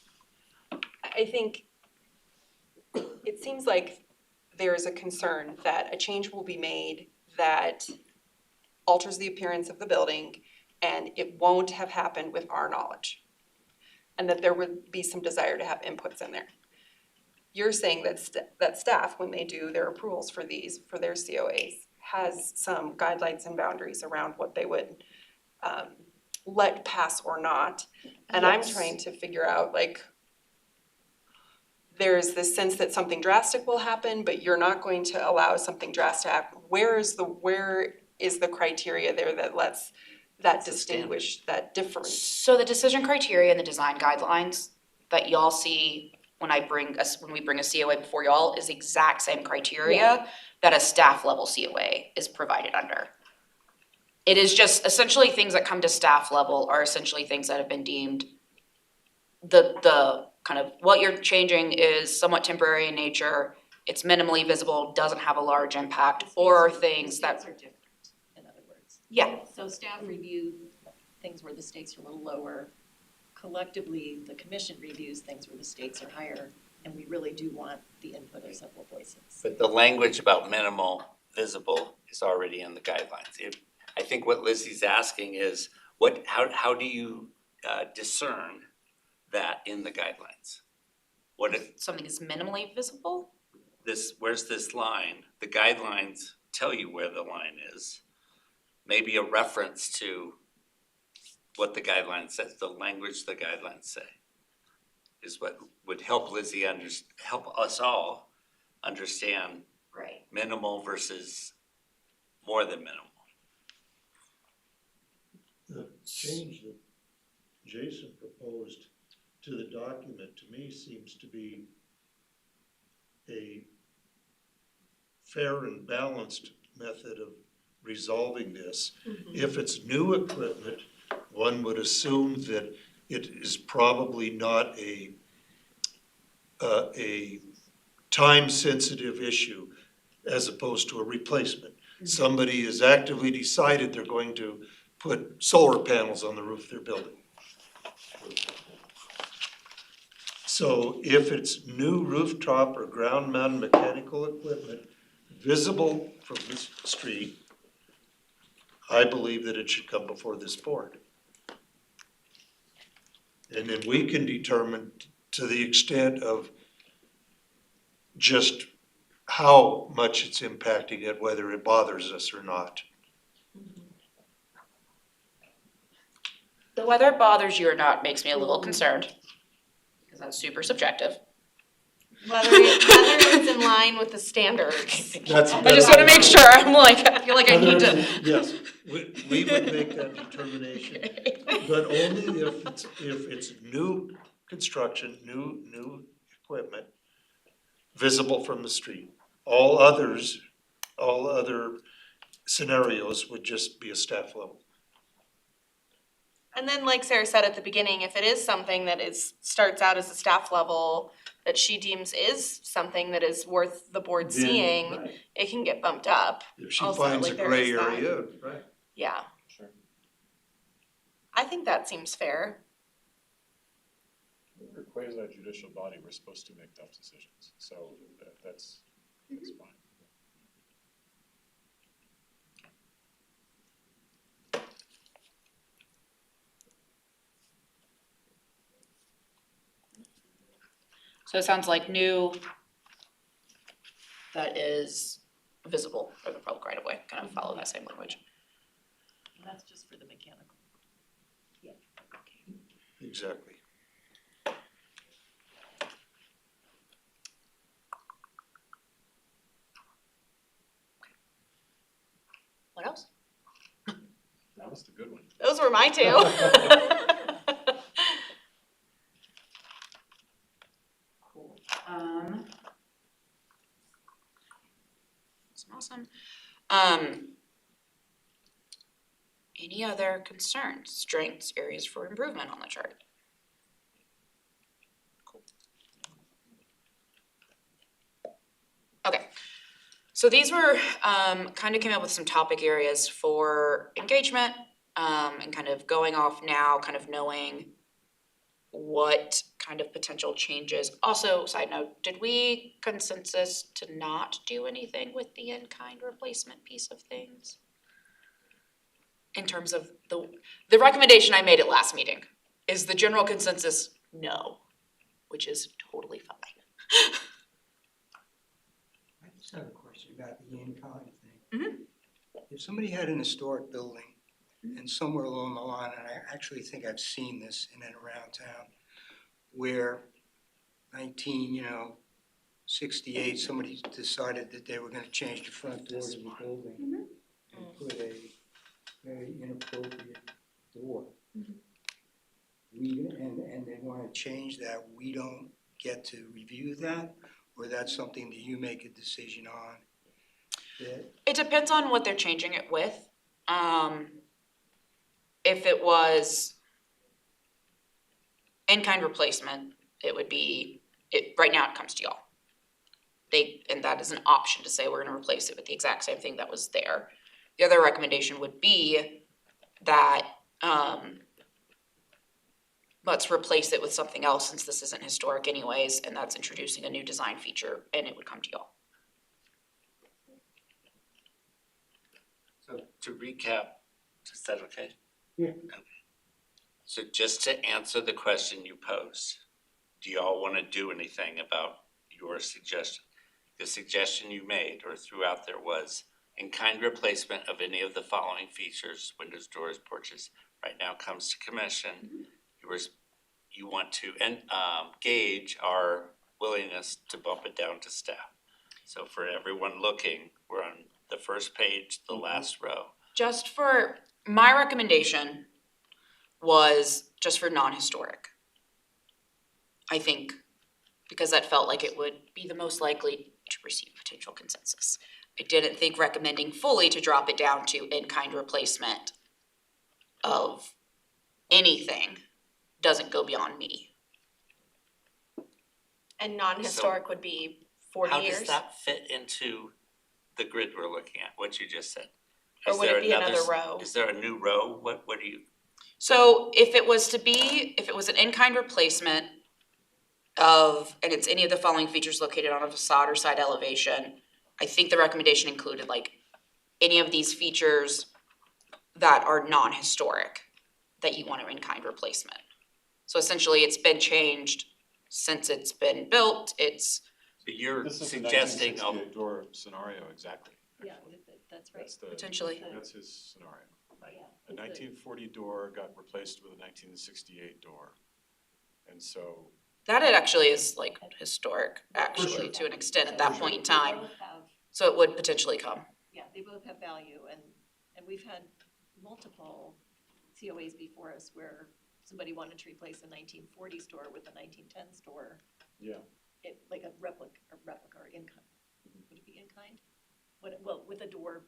I think it seems like there's a concern that a change will be made that alters the appearance of the building, and it won't have happened with our knowledge. And that there would be some desire to have inputs in there. You're saying that that staff, when they do their approvals for these, for their COAs, has some guidelines and boundaries around what they would let pass or not. And I'm Yes. trying to figure out, like, there's this sense that something drastic will happen, but you're not going to allow something drastic to happen. Where is the criteria there that lets, that It's a standard. distinguish, that difference? So the decision criteria and the design guidelines that y'all see when we bring a COA before y'all is the exact same criteria that a staff level COA is provided under. It is just essentially things that come to staff level are essentially things that have been deemed the kind of, what you're changing is somewhat temporary in nature, it's minimally visible, doesn't have a large impact, or things that, Stakes are different, in other words. yeah, So staff review things where the stakes are a little lower. Collectively, the commission reviews things where the stakes are higher, and we really do want the input of several voices. But the language about minimal visible is already in the guidelines. I think what Lizzie's asking is, how do you discern that in the guidelines? What if something is minimally visible. where's this line? The guidelines tell you where the line is. Maybe a reference to what the guidelines says, the language the guidelines say, is what would help Lizzie help us all understand Right. minimal versus more than minimal. The change that Jason proposed to the document, to me, seems to be a fair and balanced method of resolving this. If it's new equipment, one would assume that it is probably not a time-sensitive issue as opposed to a replacement. Somebody has actively decided they're going to put solar panels on the roof of their building. So if it's new rooftop or ground-mounted mechanical equipment visible from the street, I believe that it should come before this board. And then we can determine to the extent of just how much it's impacting it, whether it bothers us or not. The whether it bothers you or not makes me a little concerned, because that's super subjective. Whether it's in line with the standards. I just wanna make sure, I'm like, I feel like I need to. Yes, we would make that determination, but only if it's new construction, new equipment visible from the street. All other scenarios would just be a staff level. And then, like Sarah said at the beginning, if it is something that starts out as a staff level, that she deems is something that is worth the board Then, seeing, right, it can get bumped up. if she also, finds a like, there gray is that. area, right. Yeah, Sure. I think that seems fair. We're a quasi judicial body, we're supposed to make tough decisions, so that's fine. So it sounds like new that is visible for the public right of way, kind of follow that same language. And that's just for the mechanical. Exactly. What else? That was the good one. Those were my two. Cool. Awesome. Any other concerns, strengths, areas for improvement on the chart? Okay, so these were, kind of came up with some topic areas for engagement, and kind of going off now, kind of knowing what kind of potential changes. Also, side note, did we consensus to not do anything with the in-kind replacement piece of things? In terms of the recommendation I made at last meeting, is the general consensus no, which is totally fine. I just have a question about the in-kind thing. If somebody had an historic building and somewhere along the line, and I actually think I've seen this in and around town, where 1968, somebody decided that they were gonna change the front door to the building and put a very inappropriate door. And they wanna change that, we don't get to review that, or that's something that you make a decision on? That, It depends on what they're changing it with. If it was in-kind replacement, it would be, right now it comes to y'all. And that is an option to say we're gonna replace it with the exact same thing that was there. The other recommendation would be that, let's replace it with something else since this isn't historic anyways, and that's introducing a new design feature, and it would come to y'all. So to recap, is that okay? Yeah. Okay. So just to answer the question you posed, do y'all wanna do anything about your suggestion? The suggestion you made or threw out there was in-kind replacement of any of the following features, windows, doors, porches, right now comes to commission. You want to gauge our willingness to bump it down to staff. So for everyone looking, we're on the first page, the last row. Just for, my recommendation was just for non-historic. I think, because that felt like it would be the most likely to receive potential consensus. I didn't think recommending fully to drop it down to in-kind replacement of anything doesn't go beyond me. And non-historic would be 40 How years? does that fit into the grid we're looking at, what you just said? Or Is would there it be another s- row? Is there a new row? What do you, So if it was an in-kind replacement of, and it's any of the following features located on a facade or side elevation, I think the recommendation included like any of these features that are non-historic that you want an in-kind replacement. So essentially, it's been changed since it's been built, so you're This is the suggesting, 1968 door scenario, exactly. Yeah, that's right. That's the, potentially. that's his scenario. Yeah, A 1940 door got replaced with a 1968 door. And so, That it actually is like historic, sure. actually, to an extent at that For point in They time, both have, so it would potentially come. yeah, they both have value, and we've had multiple COAs before us where somebody wanted to replace a 1940 store with a 1910 store, yeah, like a replica or in-kind. Would it be in-kind? Well, with a door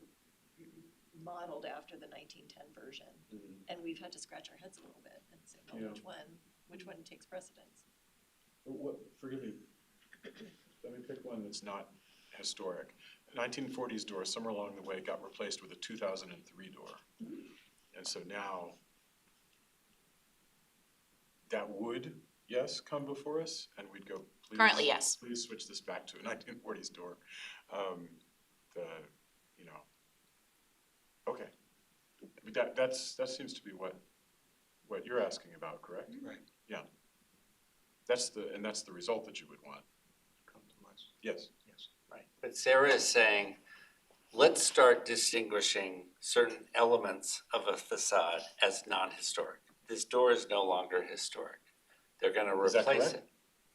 modeled after the 1910 version, and we've had to scratch our heads a little bit and say, well, Yeah. which one takes precedence? forgive me, let me pick one that's not historic. 1940s door, somewhere along the way, got replaced with a 2003 door. And so now, that would, yes, come before us, and we'd go, please. Currently, yes. Please switch this back to a 1940s door. You know, okay. I mean, that seems to be what you're asking about, correct? Right. Yeah. That's the result that you would want. come to us. Yes. Yes. right, but Sarah is saying, let's start distinguishing certain elements of a facade as non-historic. This door is no longer historic. They're gonna Is that replace correct? it.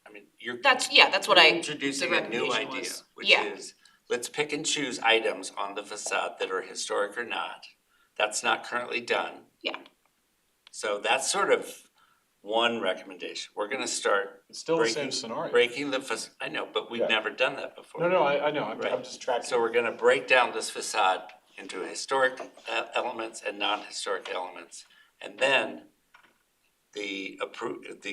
I mean, you're That's what you're I, introducing the a new recommendation idea, was. which Yeah. is, let's pick and choose items on the facade that are historic or not. That's not currently done. Yeah. So that's sort of one recommendation. We're gonna start It's still the same breaking, scenario. breaking the I know, but we've Yeah. never done that before. No, I know, I'm Right. just tracking. So we're gonna break down this facade into historic elements and non-historic elements. And then the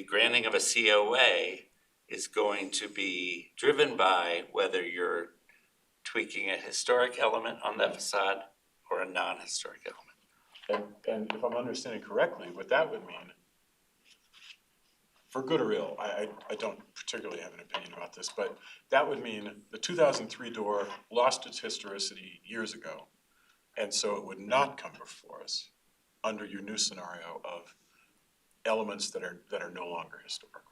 granting of a COA is going to be driven by whether you're tweaking a historic element on that facade or a non-historic element. And if I'm understanding correctly, what that would mean, for good or ill, I don't particularly have an opinion about this, but that would mean the 2003 door lost its historicity years ago. And so it would not come before us under your new scenario of elements that are no longer historical.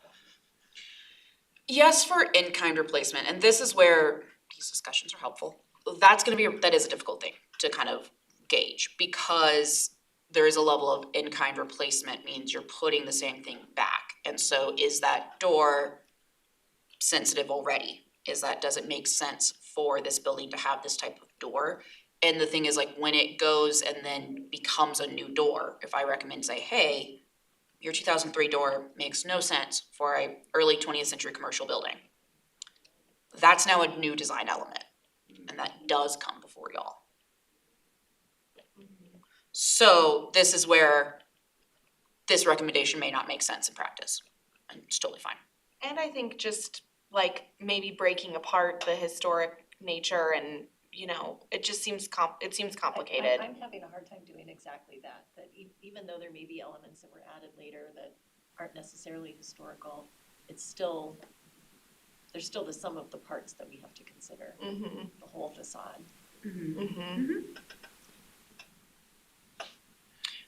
Yes, for in-kind replacement, and this is where these discussions are helpful. That is a difficult thing to kind of gauge, because there is a level of in-kind replacement means you're putting the same thing back. And so is that door sensitive already? Does it make sense for this building to have this type of door? And the thing is, like, when it goes and then becomes a new door, if I recommend, say, hey, your 2003 door makes no sense for a early 20th century commercial building. That's now a new design element, and that does come before y'all. So this is where this recommendation may not make sense in practice, and it's totally fine. And I think just like maybe breaking apart the historic nature and, you know, it just seems complicated. I'm having a hard time doing exactly that, even though there may be elements that were added later that aren't necessarily historical, there's still the sum of the parts that we have to consider, the whole facade.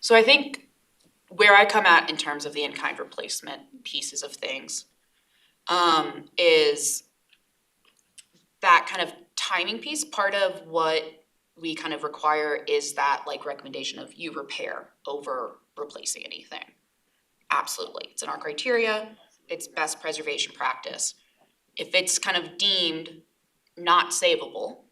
So I think where I come at in terms of the in-kind replacement pieces of things, is that kind of timing piece. Part of what we kind of require is that like recommendation of you repair over replacing anything. Absolutely, it's in our criteria, it's best preservation practice. If it's kind of deemed not savable,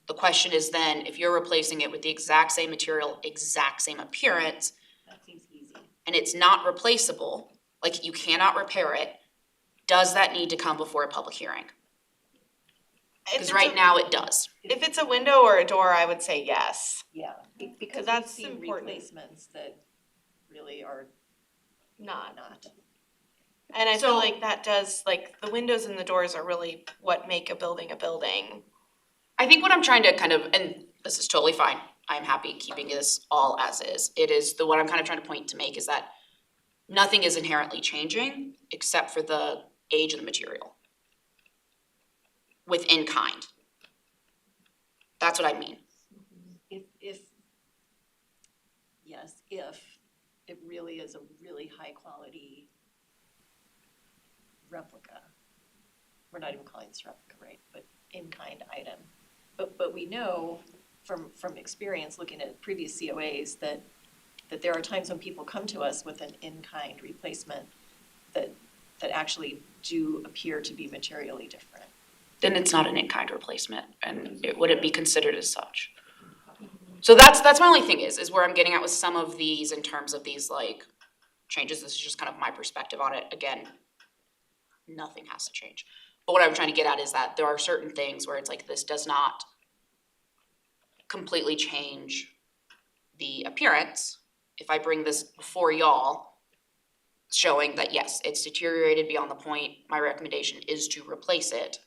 the question is then, if you're replacing it with the exact same material, exact same appearance, That seems easy. and it's not replaceable, like you cannot repair it, does that need to come before a public hearing? Because right now it does. If it's a window or a door, I would say yes. Yeah, because we've that's seen important. replacements that really are Not. not. And I So- feel like that does, like, the windows and the doors are really what make a building a building. I think what I'm trying to kind of, and this is totally fine, I'm happy keeping this all as is. What I'm kind of trying to point to make is that nothing is inherently changing except for the age of the material. With in kind. That's what I mean. If it really is a really high quality replica, we're not even calling this replica, right, but in-kind item. But we know from experience looking at previous COAs that there are times when people come to us with an in-kind replacement that actually do appear to be materially different. Then it's not an in-kind replacement, and it wouldn't be considered as such. So that's my only thing is where I'm getting at with some of these in terms of these like changes. This is just kind of my perspective on it. Again, nothing has to change. But what I'm trying to get at is that there are certain things where it's like this does not completely change the appearance. If I bring this before y'all, showing that yes, it's deteriorated beyond the point, my recommendation is to replace it.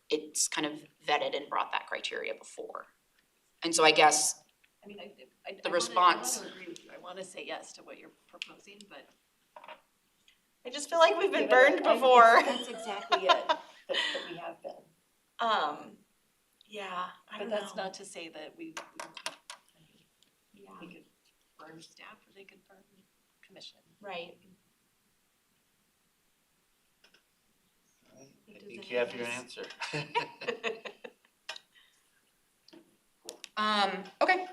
It's kind of vetted and brought that criteria before. And so I guess I mean, The I response. wanna agree with you, I wanna say yes to what you're proposing, but. I just feel like we've been Yeah, but burned before. That's exactly it, that we have been. Yeah, I don't But that's know. not to say that we Yeah, could burn staff or they could burn commission. right. I think you have your answer. Okay,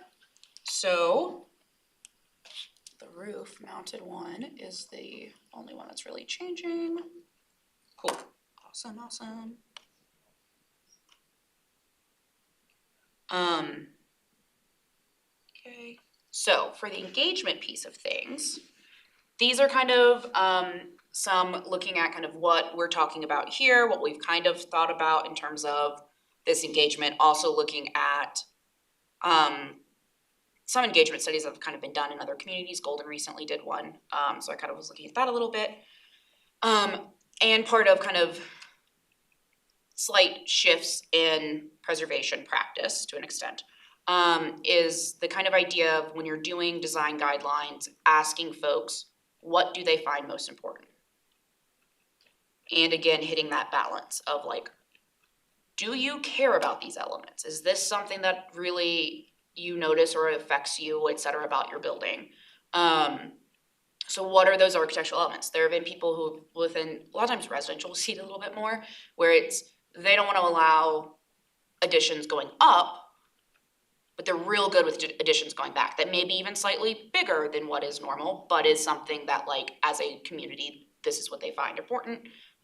so the roof mounted one is the only one that's really changing. Cool, awesome. Okay, so for the engagement piece of things, these are kind of, some looking at kind of what we're talking about here, what we've kind of thought about in terms of this engagement, also looking at some engagement studies that have kind of been done in other communities. Golden recently did one, so I kind of was looking at that a little bit. And part of kind of slight shifts in preservation practice to an extent is the kind of idea of when you're doing design guidelines, asking folks, what do they find most important? And again, hitting that balance of like, do you care about these elements? Is this something that really you notice or affects you, et cetera, about your building? So what are those architectural elements? There have been people who within, a lot of times residential, will see it a little bit more, where it's, they don't wanna allow additions going up, but they're real good with additions going back, that may be even slightly bigger than what is normal, but is something that like, as a community, this is what they find important,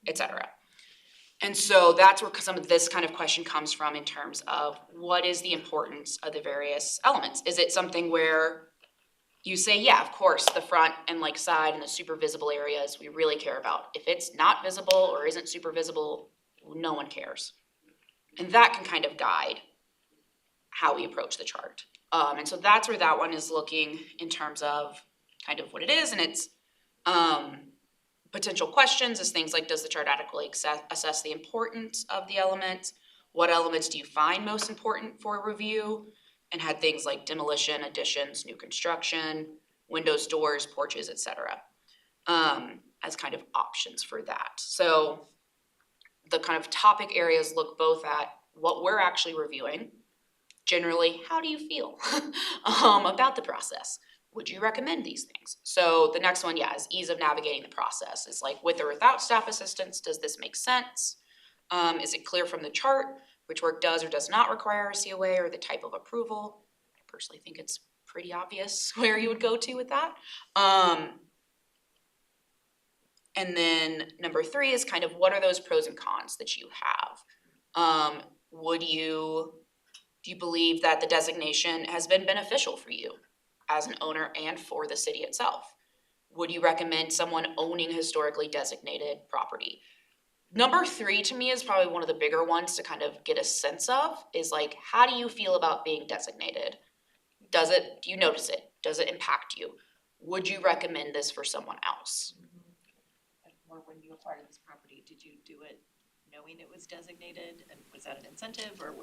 et cetera. And so that's where some of this kind of question comes from in terms of what is the importance of the various elements? Is it something where you say, yeah, of course, the front and like side and the super visible areas we really care about. If it's not visible or isn't super visible, no one cares. And that can kind of guide how we approach the chart. And so that's where that one is looking in terms of kind of what it is, and it's potential questions is things like, does the chart adequately assess the importance of the elements? What elements do you find most important for review? And had things like demolition, additions, new construction, windows, doors, porches, et cetera, as kind of options for that. So the kind of topic areas look both at what we're actually reviewing. Generally, how do you feel about the process? Would you recommend these things? So the next one, is ease of navigating the process. It's like with or without staff assistance, does this make sense? Is it clear from the chart which work does or does not require a COA or the type of approval? I personally think it's pretty obvious where you would go to with that. And then number 3 is kind of what are those pros and cons that you have? Do you believe that the designation has been beneficial for you as an owner and for the city itself? Would you recommend someone owning historically designated property? Number 3 to me is probably one of the bigger ones to kind of get a sense of, is like, how do you feel about being designated? Do you notice it? Does it impact you? Would you recommend this for someone else? Or when you acquired this property, did you do it knowing it was designated, and was that an incentive, or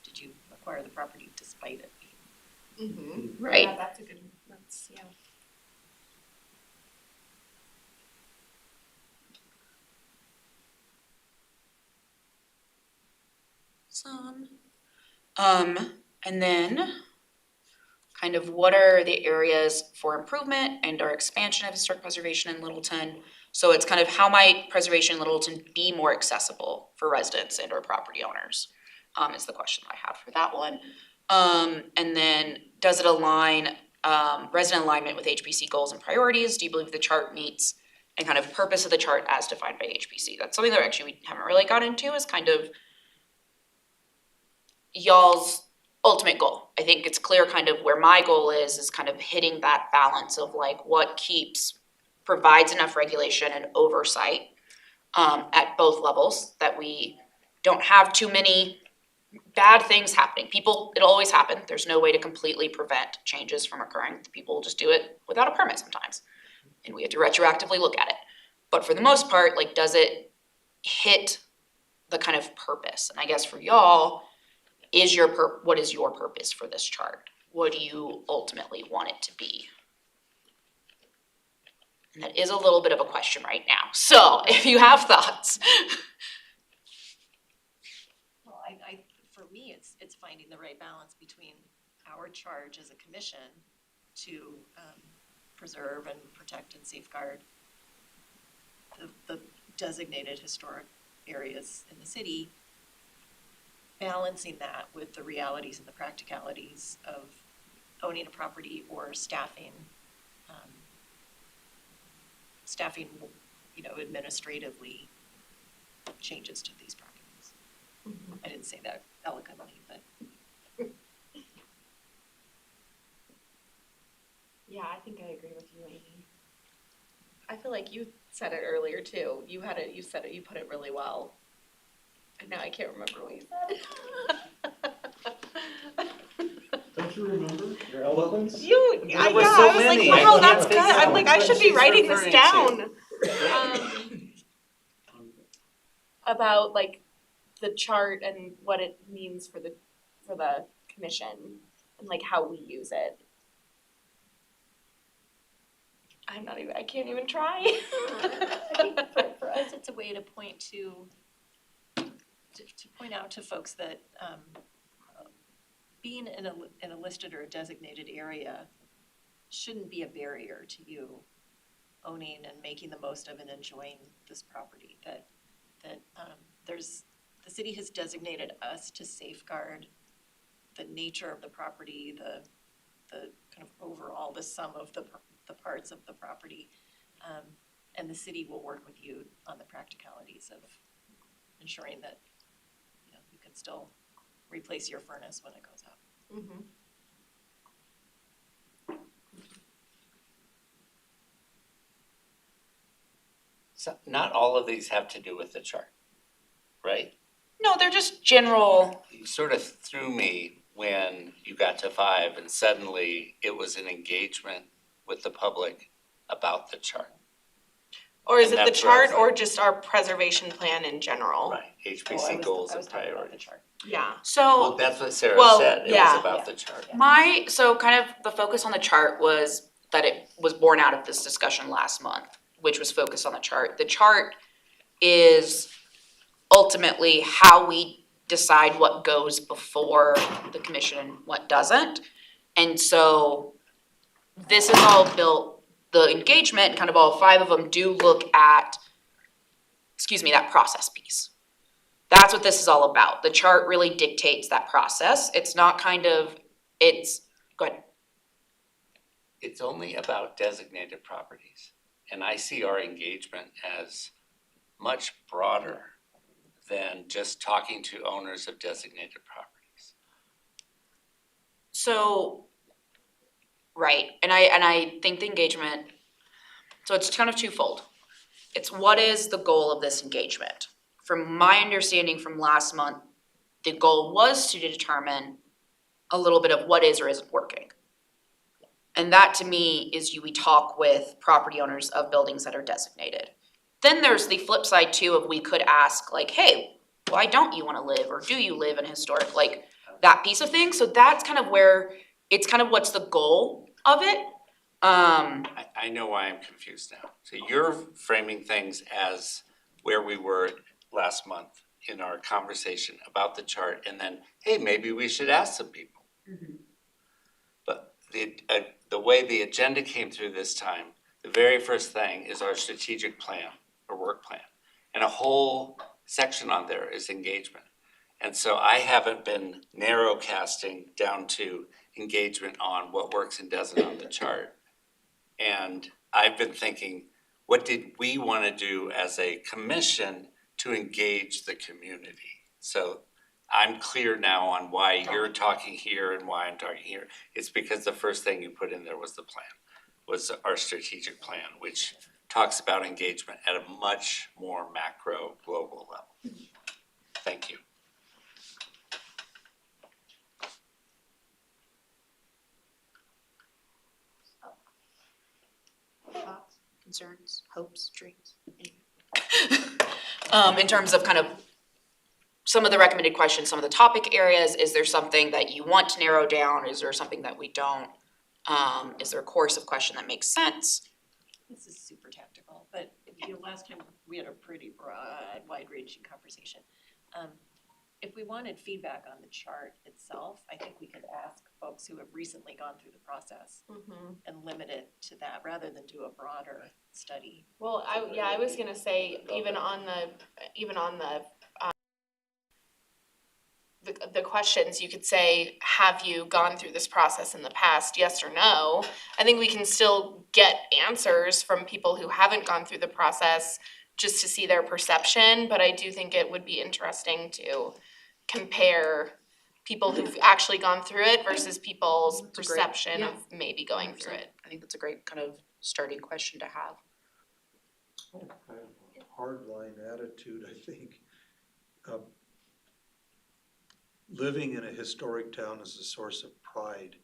did you acquire the property despite it being? Mm-hmm. Right. Yeah, that's yeah. And then kind of what are the areas for improvement and or expansion of historic preservation in Littleton? So it's kind of how might preservation in Littleton be more accessible for residents and or property owners, is the question I have for that one. And then does it align, resident alignment with HPC goals and priorities? Do you believe the chart meets and kind of purpose of the chart as defined by HPC? That's something that actually we haven't really got into, is kind of y'all's ultimate goal. I think it's clear kind of where my goal is kind of hitting that balance of like what provides enough regulation and oversight at both levels, that we don't have too many bad things happening. It'll always happen. There's no way to completely prevent changes from occurring. People will just do it without a permit sometimes, and we have to retroactively look at it. But for the most part, like, does it hit the kind of purpose? And I guess for y'all, what is your purpose for this chart? What do you ultimately want it to be? And that is a little bit of a question right now. So if you have thoughts. Well, for me, it's finding the right balance between our charge as a commission to preserve and protect and safeguard the designated historic areas in the city, balancing that with the realities and the practicalities of owning a property or staffing, administratively changes to these properties. Mm-hmm. I didn't say that eloquently, but. Yeah, I think I agree with you, Amy. I feel like you said it earlier too. You put it really well. Now I can't remember what you said. Don't you remember your eloquence? You, There I, were yeah, so I was like, many. wow, I that's can't good. think I'm of like, I what should be she's writing this referring to. down. About like the chart and what it means for the commission and like how we use it. I can't even try. I think for us, it's a way to point to point out to folks that being in a listed or a designated area shouldn't be a barrier to you owning and making the most of and enjoying this property. That the city has designated us to safeguard the nature of the property, the kind of overall, the sum of the parts of the property. And the city will work with you on the practicalities of ensuring that, you know, you can still replace your furnace when it goes out. Mhm. So not all of these have to do with the chart, right? No, they're just general, You sort of threw me when you got to 5 and suddenly it was an engagement with the public about the chart. Or is And it the that's where I was chart or like- just our preservation plan in general? Right, Oh, HPC goals I was and talking about the priorities. chart. Yeah. Well, so that's what Sarah Well, said, it was yeah. about the chart. so kind of the focus on the chart was that it was born out of this discussion last month, which was focused on the chart. The chart is ultimately how we decide what goes before the commission and what doesn't. And so this is all built, the engagement, kind of all 5 of them do look at, that process piece. That's what this is all about. The chart really dictates that process. It's not go ahead. It's only about designated properties. And I see our engagement as much broader than just talking to owners of designated properties. So, right, and I think the engagement, so it's kind of twofold. It's what is the goal of this engagement? From my understanding from last month, the goal was to determine a little bit of what is or isn't working. And that to me is we talk with property owners of buildings that are designated. Then there's the flip side too of we could ask like, hey, why don't you wanna live or do you live in historic, like that piece of things. So that's kind of where, it's kind of what's the goal of it. I know why I'm confused now. So you're framing things as where we were last month in our conversation about the chart and then, hey, maybe we should ask some people. But the way the agenda came through this time, the very first thing is our strategic plan or work plan. And a whole section on there is engagement. And so I haven't been narrow casting down to engagement on what works and doesn't on the chart. And I've been thinking, what did we want to do as a commission to engage the community? So I'm clear now on why you're talking here and why I'm talking here. It's because the first thing you put in there was the plan, was our strategic plan, which talks about engagement at a much more macro global level. Thank you. Thoughts, concerns, hopes, dreams? In terms of kind of some of the recommended questions, some of the topic areas, is there something that you want to narrow down? Is there something that we don't? Is there a course of question that makes sense? This is super tactical, but you know, last time we had a pretty broad, wide-ranging conversation. If we wanted feedback on the chart itself, I think we could ask folks who have recently gone through the process and limit it to that rather than do a broader study. Well, I was gonna say, even on the questions, you could say, have you gone through this process in the past, yes or no? I think we can still get answers from people who haven't gone through the process just to see their perception, but I do think it would be interesting to compare people who've actually gone through it versus people's That's a great- perception yeah. of maybe going through it. I think that's a great kind of starting question to have. I have a hardline attitude, I think. living in a historic town is a source of pride.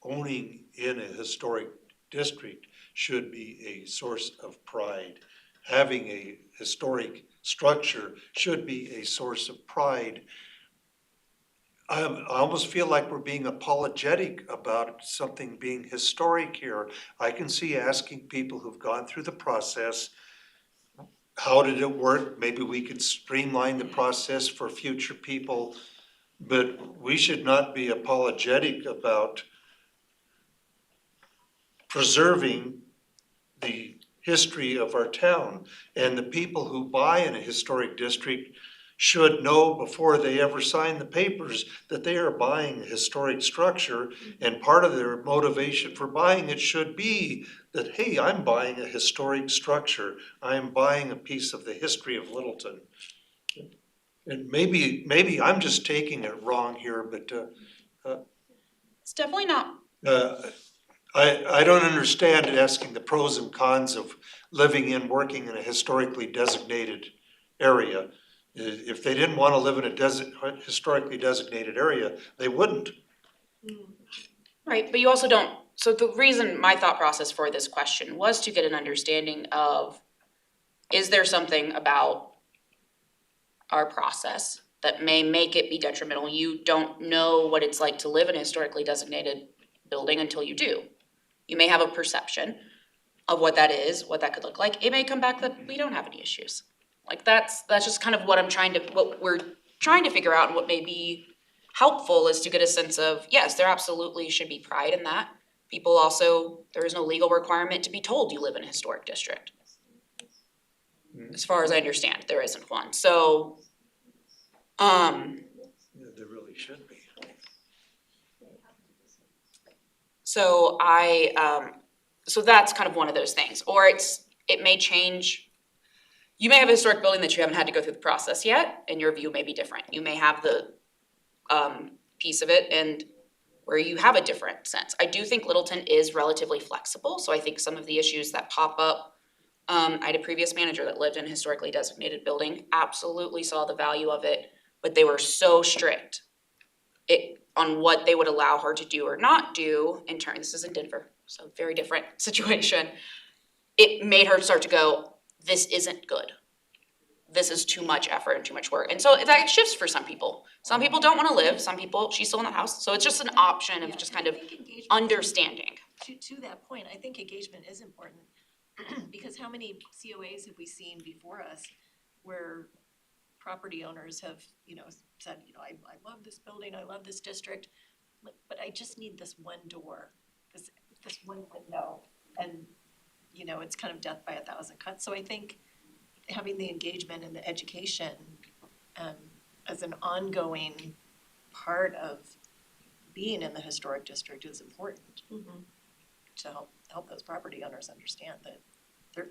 Owning in a historic district should be a source of pride. Having a historic structure should be a source of pride. I almost feel like we're being apologetic about something being historic here. I can see asking people who've gone through the process, how did it work? Maybe we could streamline the process for future people, but we should not be apologetic about preserving the history of our town. And the people who buy in a historic district should know before they ever sign the papers that they are buying a historic structure. And part of their motivation for buying it should be that, hey, I'm buying a historic structure. I'm buying a piece of the history of Littleton. And maybe I'm just taking it wrong here, but It's definitely not. I don't understand asking the pros and cons of living and working in a historically designated area. If they didn't want to live in a historically designated area, they wouldn't. Right, but you also don't, so the reason my thought process for this question was to get an understanding of, is there something about our process that may make it be detrimental? You don't know what it's like to live in a historically designated building until you do. You may have a perception of what that is, what that could look like. It may come back that we don't have any issues. Like that's just kind of what we're trying to figure out, and what may be helpful is to get a sense of, yes, there absolutely should be pride in that. People also, there is no legal requirement to be told you live in a historic district. As far as I understand, there isn't one. So, Yeah, there really should be. so so that's kind of one of those things. Or it may change. You may have a historic building that you haven't had to go through the process yet, and your view may be different. You may have the piece of it and where you have a different sense. I do think Littleton is relatively flexible, so I think some of the issues that pop up, I had a previous manager that lived in a historically designated building, absolutely saw the value of it, but they were so strict on what they would allow her to do or not do in turn. This is in Denver, so very different situation. It made her start to go, this isn't good. This is too much effort and too much work. And so that shifts for some people. Some people don't wanna live, some people, she's still in the house. So it's just an option of just kind of I think engagement- understanding. To that point, I think engagement is important, because how many COAs have we seen before us where property owners have, said, I love this building, I love this district, but I just need this one door, this one window, and, it's kind of death by a thousand cuts. So I think having the engagement and the education as an ongoing part of being in the historic district is important to help those property owners understand that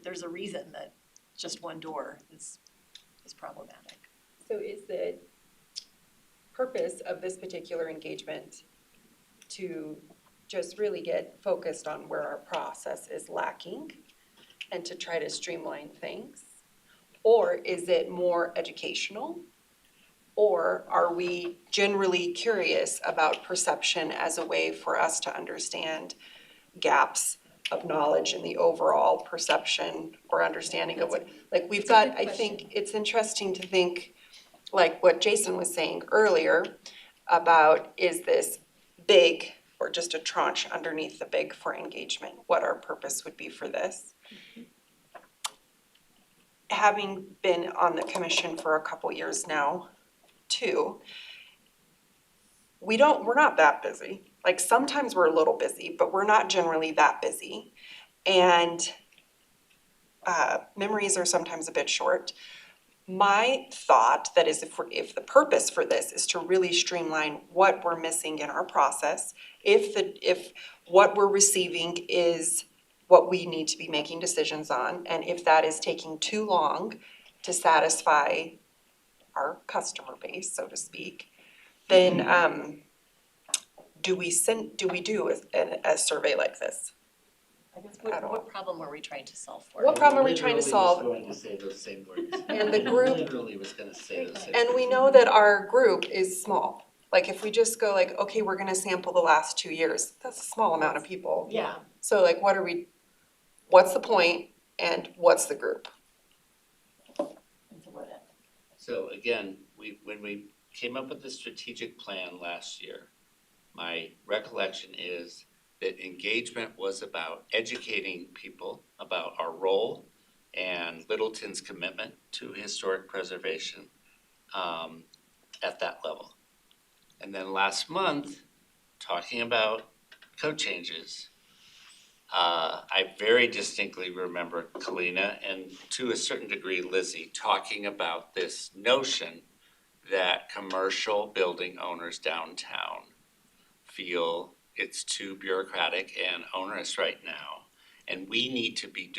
there's a reason that just one door is problematic. So is the purpose of this particular engagement to just really get focused on where our process is lacking and to try to streamline things? Or is it more educational? Or are we generally curious about perception as a way for us to understand gaps of knowledge in the overall perception or understanding of what, like we've got, I think it's interesting to think, like what Jason was saying earlier about, is this big or just a tranche underneath the big for engagement, what our purpose would be for this. Having been on the commission for a couple years now, too, we're not that busy. Like sometimes we're a little busy, but we're not generally that busy. And memories are sometimes a bit short. My thought that is if the purpose for this is to really streamline what we're missing in our process, if what we're receiving is what we need to be making decisions on, and if that is taking too long to satisfy our customer base, so to speak, then do we do a survey like this? I guess at all. what problem are we trying to solve for? What problem are we trying to solve? Literally was going to say those same words. And the group, Literally was gonna say those same and words. we know that our group is small. Like if we just go like, okay, we're gonna sample the last 2 years, that's a small amount of people. Yeah, So like, what's the point and what's the group? and to what end? So again, when we came up with the strategic plan last year, my recollection is that engagement was about educating people about our role and Littleton's commitment to historic preservation at that level. And then last month, talking about code changes, I very distinctly remember Kalina and to a certain degree Lizzie talking about this notion that commercial building owners downtown feel it's too bureaucratic and onerous right now. And we need to be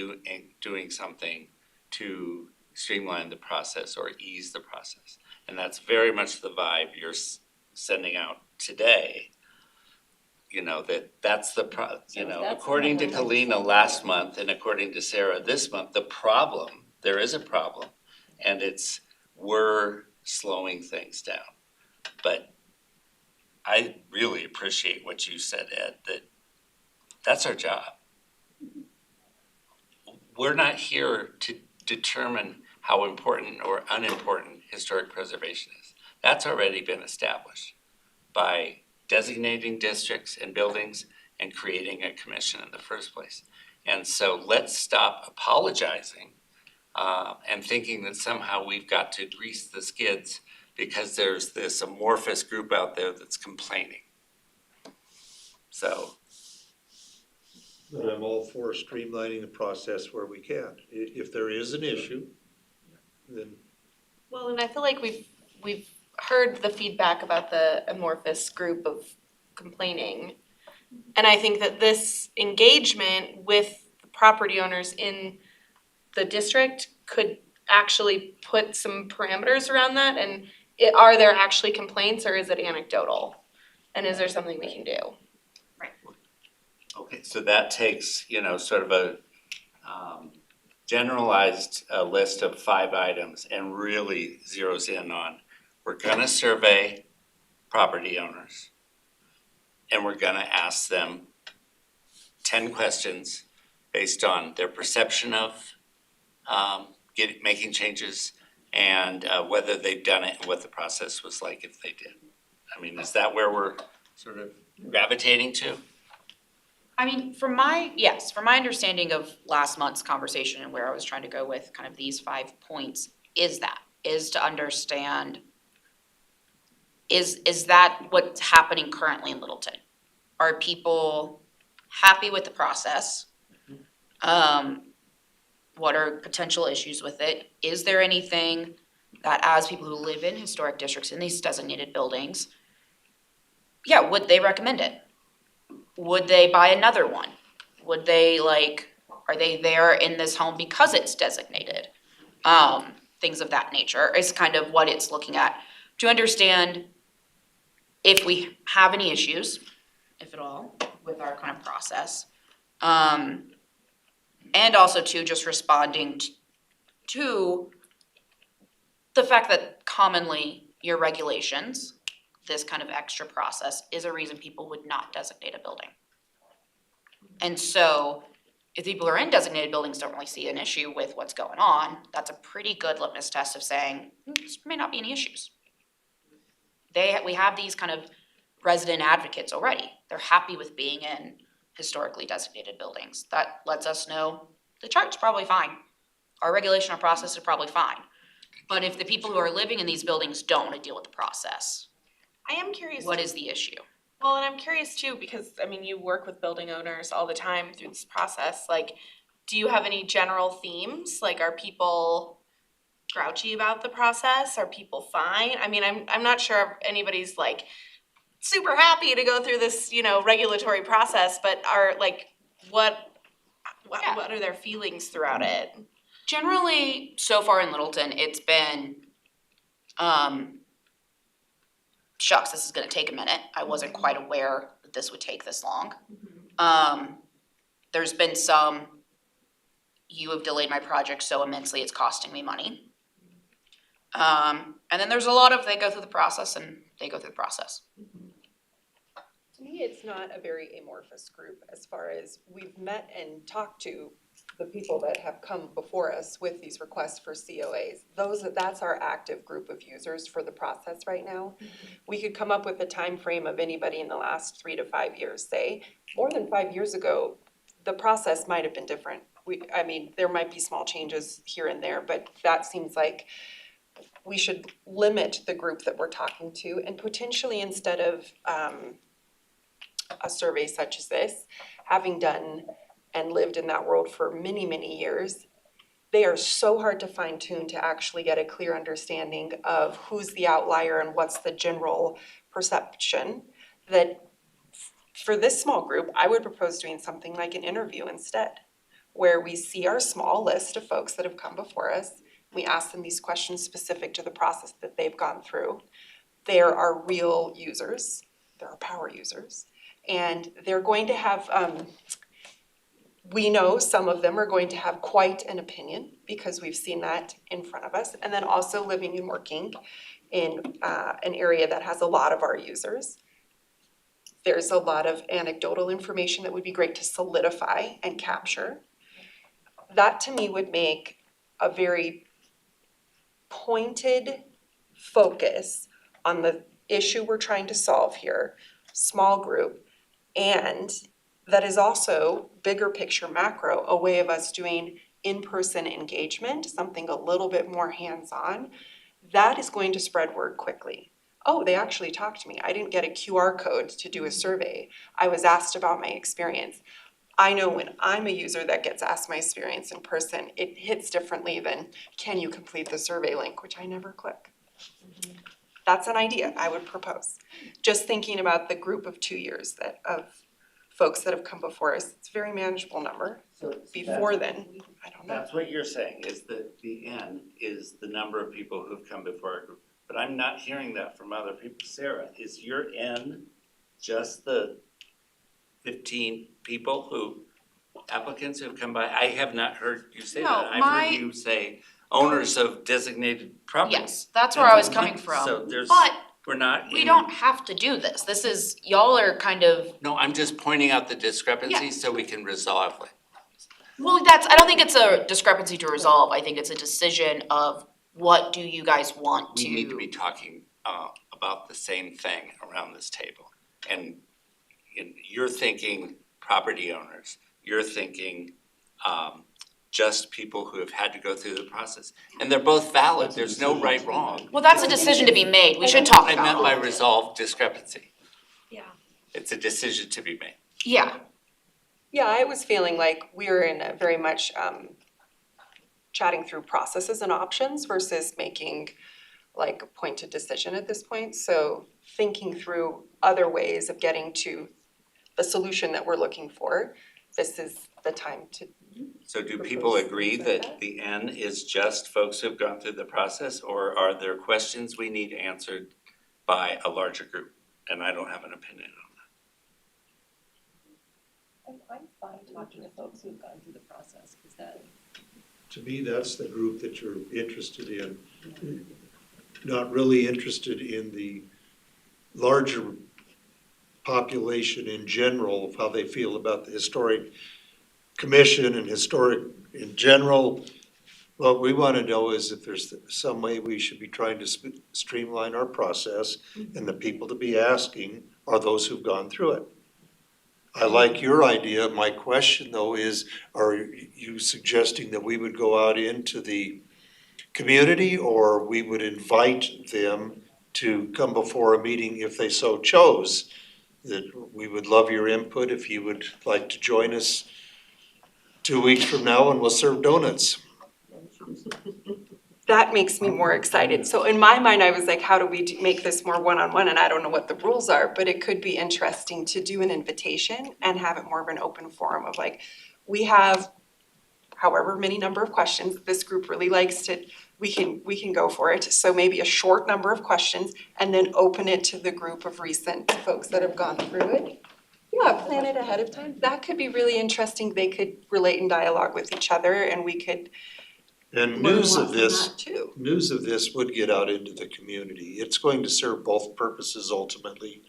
doing something to streamline the process or ease the process. And that's very much the vibe you're sending out today. You know, that's the That's according to the number Kalina last month and according to Sarah this month, there is a problem. And we're slowing things down. But I really appreciate what you said, Ed, that's our job. We're not here to determine how important or unimportant historic preservation is. That's already been established by designating districts and buildings and creating a commission in the first place. And so let's stop apologizing and thinking that somehow we've got to grease the skids because there's this amorphous group out there that's complaining. So. But I'm all for streamlining the process where we can. If there is an issue, then Well, and I feel like we've heard the feedback about the amorphous group of complaining. And I think that this engagement with the property owners in the district could actually put some parameters around that and are there actually complaints or is it anecdotal? And is there something we can do? Okay, so that takes, sort of a generalized list of 5 items and really zeroes in on, we're gonna survey property owners. And we're gonna ask them 10 questions based on their perception of making changes and whether they've done it and what the process was like if they did. I mean, is that where we're sort of gravitating to? I mean, from my understanding of last month's conversation and where I was trying to go with kind of these 5 points is to understand, is that what's happening currently in Littleton? Are people happy with the process? What are potential issues with it? Is there anything that as people who live in historic districts in these designated buildings, would they recommend it? Would they buy another one? Would they are they there in this home because it's designated? Things of that nature is kind of what it's looking at to understand if we have any issues, if at all, with our kind of process. And also to just responding to the fact that commonly your regulations, this kind of extra process is a reason people would not designate a building. And so if people who are in designated buildings don't really see an issue with what's going on, that's a pretty good litmus test of saying, there may not be any issues. We have these kind of resident advocates already. They're happy with being in historically designated buildings. That lets us know the chart's probably fine. Our regulation or process is probably fine. But if the people who are living in these buildings don't want to deal with the process, I am curious. what is the issue? Well, and I'm curious too, because you work with building owners all the time through this process. Do you have any general themes? Are people grouchy about the process? Are people fine? I'm not sure if anybody's super happy to go through this, regulatory process, but are what are their feelings throughout it? Generally, so far in Littleton, it's been, shucks, this is gonna take a minute. I wasn't quite aware that this would take this long. there's been some, you have delayed my project so immensely, it's costing me money. And then there's a lot of, they go through the process and they go through the process. To me, it's not a very amorphous group as far as we've met and talked to the people that have come before us with these requests for COAs. That's our active group of users for the process right now. We could come up with a time frame of anybody in the last 3 to 5 years, say. More than 5 years ago, the process might have been different. There might be small changes here and there, but that seems like we should limit the group that we're talking to, and potentially instead of a survey such as this, having done and lived in that world for many, many years, they are so hard to fine tune to actually get a clear understanding of who's the outlier and what's the general perception, that for this small group, I would propose doing something like an interview instead, where we see our small list of folks that have come before us. We ask them these questions specific to the process that they've gone through. There are real users, there are power users, and they're going to have, we know some of them are going to have quite an opinion because we've seen that in front of us. And then also living and working in an area that has a lot of our users. There's a lot of anecdotal information that would be great to solidify and capture. That to me would make a very pointed focus on the issue we're trying to solve here, small group, and that is also bigger picture macro, a way of us doing in-person engagement, something a little bit more hands-on. That is going to spread word quickly. Oh, they actually talked to me. I didn't get a QR code to do a survey. I was asked about my experience. I know when I'm a user that gets asked my experience in person, it hits differently than, can you complete the survey link, which I never click. That's an idea I would propose. Just thinking about the group of 2 years of folks that have come before us, it's a very manageable number. Before then, I don't know. That's what you're saying, is that the N is the number of people who've come before our group. But I'm not hearing that from other people. Sarah, is your N just the 15 people applicants who've come by? I have not heard you say No, that. I've heard you say owners of designated properties. Yes, that's where I was coming from. So there's, But we're not we in- don't have to do this. This is, y'all are kind of, No, I'm just pointing out the discrepancies so we can resolve it. well, I don't think it's a discrepancy to resolve. I think it's a decision of what do you guys want to. We need to be talking about the same thing around this table. And you're thinking property owners, you're thinking just people who have had to go through the process. And they're both valid, there's no right, wrong. Well, that's a decision to be made. We should talk I meant about by it. resolved discrepancy. Yeah. It's a decision to be made. Yeah, Yeah, I was feeling like we were in a very much chatting through processes and options versus making like a pointed decision at this point. So thinking through other ways of getting to the solution that we're looking for, this is the time to. So do people agree that the N is just folks who've gone through the process, or are there questions we need answered by a larger group? And I don't have an opinion on that. I'm fine talking to folks who've gone through the process, because that, To me, that's the group that you're interested in. Not really interested in the larger population in general of how they feel about the historic commission and historic in general. What we want to know is if there's some way we should be trying to streamline our process, and the people to be asking are those who've gone through it. I like your idea. My question though is, are you suggesting that we would go out into the community, or we would invite them to come before a meeting if they so chose? That we would love your input if you would like to join us 2 weeks from now, and we'll serve donuts. That makes me more excited. So in my mind, I was like, how do we make this more one-on-one? And I don't know what the rules are, but it could be interesting to do an invitation and have it more of an open forum of like, we have however many number of questions. This group really likes to, we can go for it. So maybe a short number of questions and then open it to the group of recent folks that have gone through it. Yeah, plan it ahead of time. That could be really interesting. They could relate and dialogue with each other and we could And learn a news lot of from this, that too. news of this would get out into the community. It's going to serve both purposes ultimately.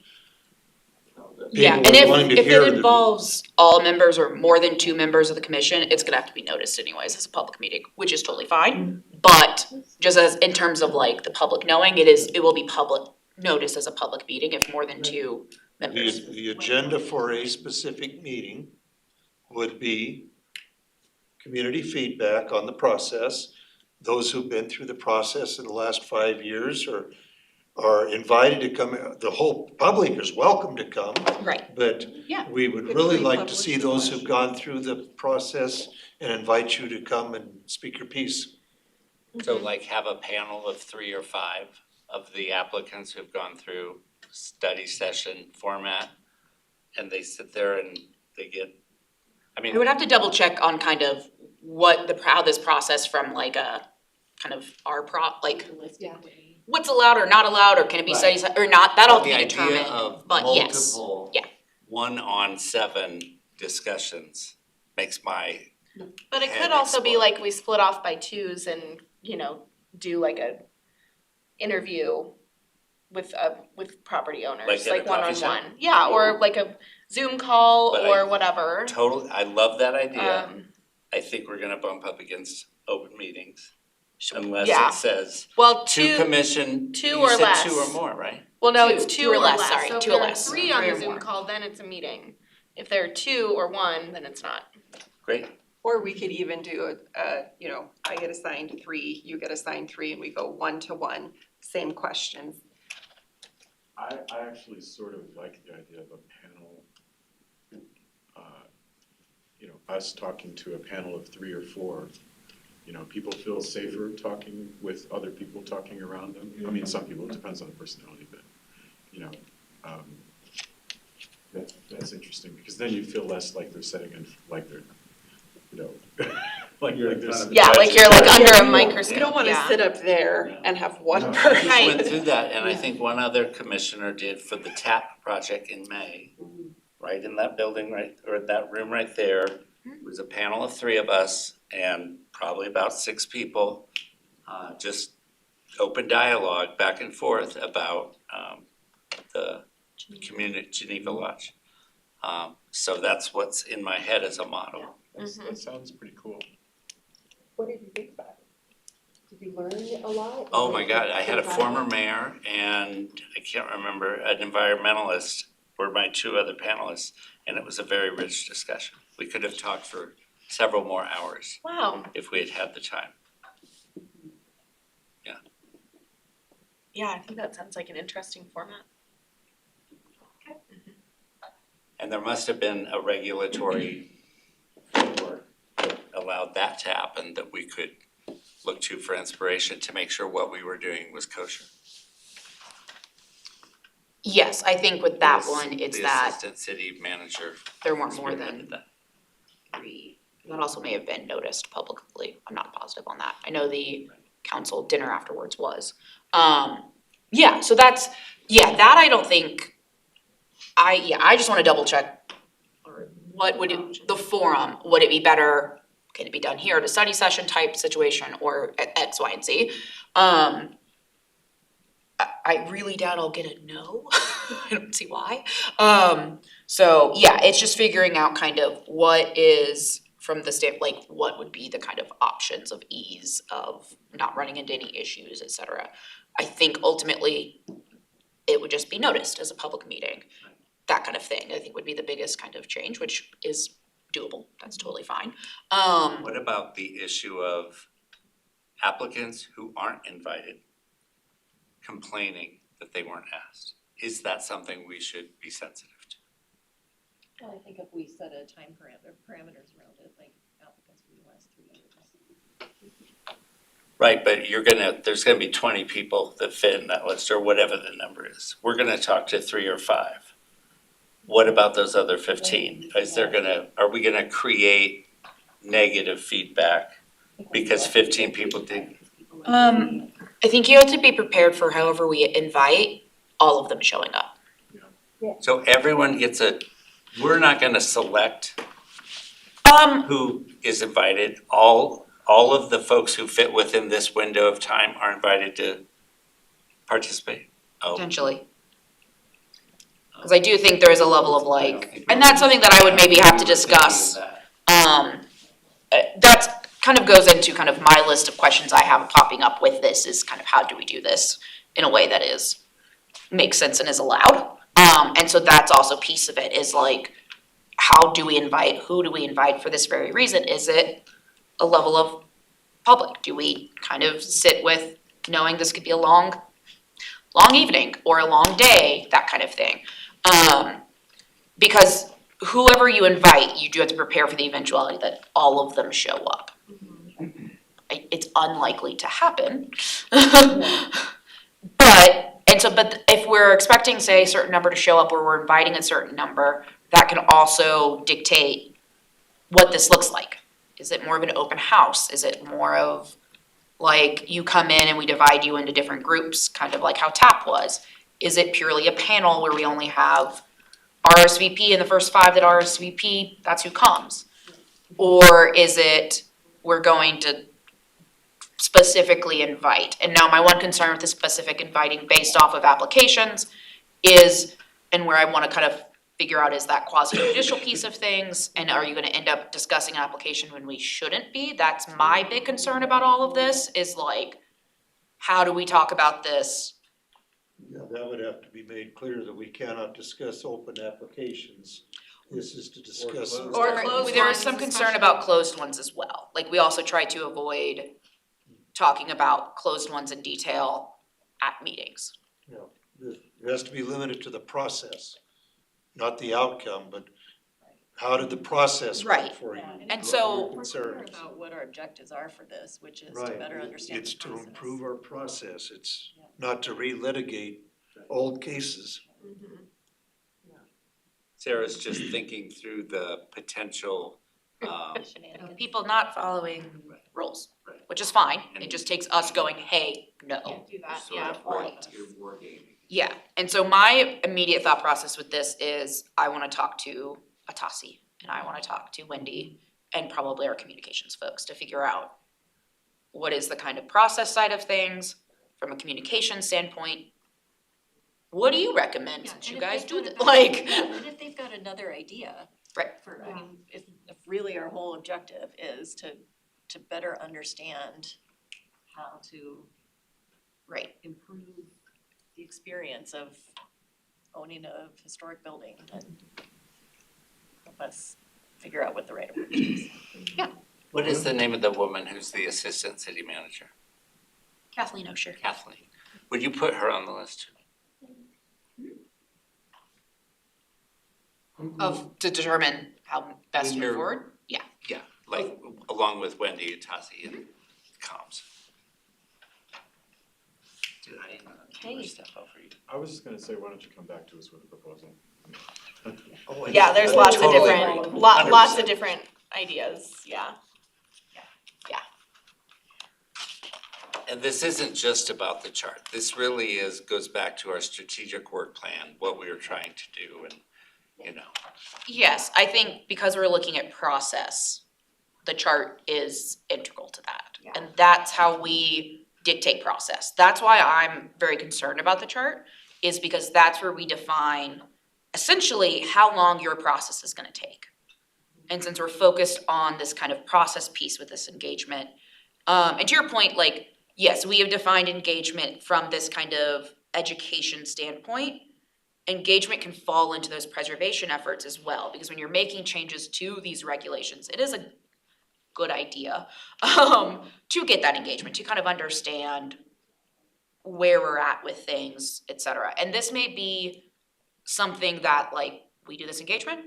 Yeah, People and are if, going to if hear it the- involves all members or more than 2 members of the commission, it's gonna have to be noticed anyways as a public meeting, which is totally fine. But just as, in terms of like the public knowing, it will be public, noticed as a public meeting if more than 2 members. The agenda for a specific meeting would be community feedback on the process. Those who've been through the process in the last 5 years are invited to come, the whole public is welcome to come, Right, but Yeah. we would Good really free like to public see those discussion. who've gone through the process and invite you to come and speak your piece. So like have a panel of 3 or 5 of the applicants who've gone through study session format, and they sit there and they get, I mean. I would have to double check on kind of what how this process from like a kind of like Yeah. what's allowed or not allowed, or can it be studies or not, that all The can be idea determined, of but yes, multiple yeah. 1-on-7 discussions makes my, But it Head could also be explode. like we split off by twos and, you know, do like a interview with property owners, Like at a like one on coffee shop? one. Yeah, or like a Zoom call But or whatever. I love that idea. Um, I think we're gonna bump up against open meetings sh- unless yeah. it says Well, two commission, two you or said less. 2 or more, right? Well, no, Two. it's Two two or or less, less. sorry, So if 2 or there are less. 3 on 3 the or Zoom more. call, then it's a meeting. If there are 2 or 1, then it's not. Great. Or we could even do I get assigned 3, you get assigned 3, and we go 1-to-1, same questions. I actually sort of like the idea of a panel, us talking to a panel of 3 or 4. People feel safer talking with other people talking around them. I mean, some people, it depends on the personality, but, that's interesting, because then you feel less like they're sitting in, like they're, like there's. Yeah, like you're like under a microscope. You don't wanna yeah. sit up there and have one No. I person. just went through that, and I think one other commissioner did for the TAP project in May. Right in that building, right, or that room right there, was a panel of 3 of us and probably about 6 people. Just open dialogue back and forth about the community, Geneva Lodge. So that's what's in my head as a model. That sounds pretty cool. What did you think about it? Did you learn a lot? Oh my God, I had a former mayor and I can't remember, an environmentalist were my 2 other panelists, and it was a very rich discussion. We could have talked for several more hours Wow. if we had had the time. Yeah, I think that sounds like an interesting format. And there must have been a regulatory framework that allowed that to happen that we could look to for inspiration to make sure what we were doing was kosher. Yes, I think with that one, it's The that assistant city manager there weren't more than spearheaded that. 3. That also may have been noticed publicly, I'm not positive on that. I know the council dinner afterwards was. Yeah, so that's, that I don't think, I just wanna double check. What would the forum, would it be better, can it be done here at a study session type situation or at X, Y, and Z? I really doubt I'll get a no, I don't see why. So yeah, it's just figuring out kind of what is from the like what would be the kind of options of ease of not running into any issues, et cetera. I think ultimately it would just be noticed as a public meeting, that kind of thing, I think would be the biggest kind of change, which is doable, that's totally fine. What about the issue of applicants who aren't invited complaining that they weren't asked? Is that something we should be sensitive to? Well, I think if we set a time parameters around it, like applicants from the last 3 years. Right, but there's gonna be 20 people that fit in that list, or whatever the number is. We're gonna talk to 3 or 5. What about those other 15? Are we gonna create negative feedback because 15 people did? I think you have to be prepared for however we invite, all of them showing up. So everyone gets a we're not gonna select Um, who is invited. All of the folks who fit within this window of time are invited to participate. Oh, potentially. Cause I do think there is a level of like, and that's something that I would maybe have to discuss. That's kind of goes into kind of my list of questions I have popping up with this is kind of how do we do this in a way that makes sense and is allowed. And so that's also a piece of it is like, how do we invite, who do we invite for this very reason? Is it a level of public? Do we kind of sit with knowing this could be a long evening or a long day, that kind of thing? Because whoever you invite, you do have to prepare for the eventuality that all of them show up. It's unlikely to happen. But if we're expecting, say, a certain number to show up or we're inviting a certain number, that can also dictate what this looks like. Is it more of an open house? Is it more of like you come in and we divide you into different groups, kind of like how TAP was? Is it purely a panel where we only have RSVP and the first 5 that RSVP, that's who comes? Or is it we're going to specifically invite? And now my one concern with the specific inviting based off of applications is, and where I wanna kind of figure out is that quasi-judicial piece of things, and are you gonna end up discussing an application when we shouldn't be? That's my big concern about all of this, is like, how do we talk about this? Yeah, that would have to be made clear that we cannot discuss open applications. This is to discuss. Or closed There is ones, some concern especially. about closed ones as well. Like, we also try to avoid talking about closed ones in detail at meetings. It has to be limited to the process, not the outcome, but how did the process work Right. for you? And What so- were your concerns? About what our objectives are for this, which is to Right, better understand it's the to process. improve our process, it's not to relitigate old cases. Sarah's just thinking through the potential, Shenanigans. People not following rules, Right. which is fine. It just takes us going, hey, no. Do that, sort yeah. of war gaming. Yeah, and so my immediate thought process with this is I wanna talk to Atasi and I wanna talk to Wendy and probably our communications folks to figure out what is the kind of process side of things from a communication standpoint. What do you recommend Yeah, since and you if guys they've do got this? a- Like, And if they've got another idea. Right. For, I mean, if really our whole objective is to better understand how to right, improve the experience of owning a historic building and help us figure out what the right approach is. What is the name of the woman who's the assistant city manager? Kathleen Osher. Kathleen. Would you put her on the list too? To determine how best to When move you're- forward? Yeah, like along with Wendy, Tasi, and comms. Did I do Okay. more stuff over you? I was just gonna say, why don't you come back to us with a proposal? Oh, I Yeah, there's lots of totally different, agree. lots 100%. of different ideas, yeah. And this isn't just about the chart. This really goes back to our strategic work plan, what we were trying to do and, you know. Yes, I think because we're looking at process, the chart is integral to that. And that's how we dictate process. That's why I'm very concerned about the chart, is because that's where we define essentially how long your process is gonna take. And since we're focused on this kind of process piece with this engagement, and to your point, like, yes, we have defined engagement from this kind of education standpoint. Engagement can fall into those preservation efforts as well, because when you're making changes to these regulations, it is a good idea to get that engagement, to kind of understand where we're at with things, et cetera. And this may be something that, like, we do this engagement,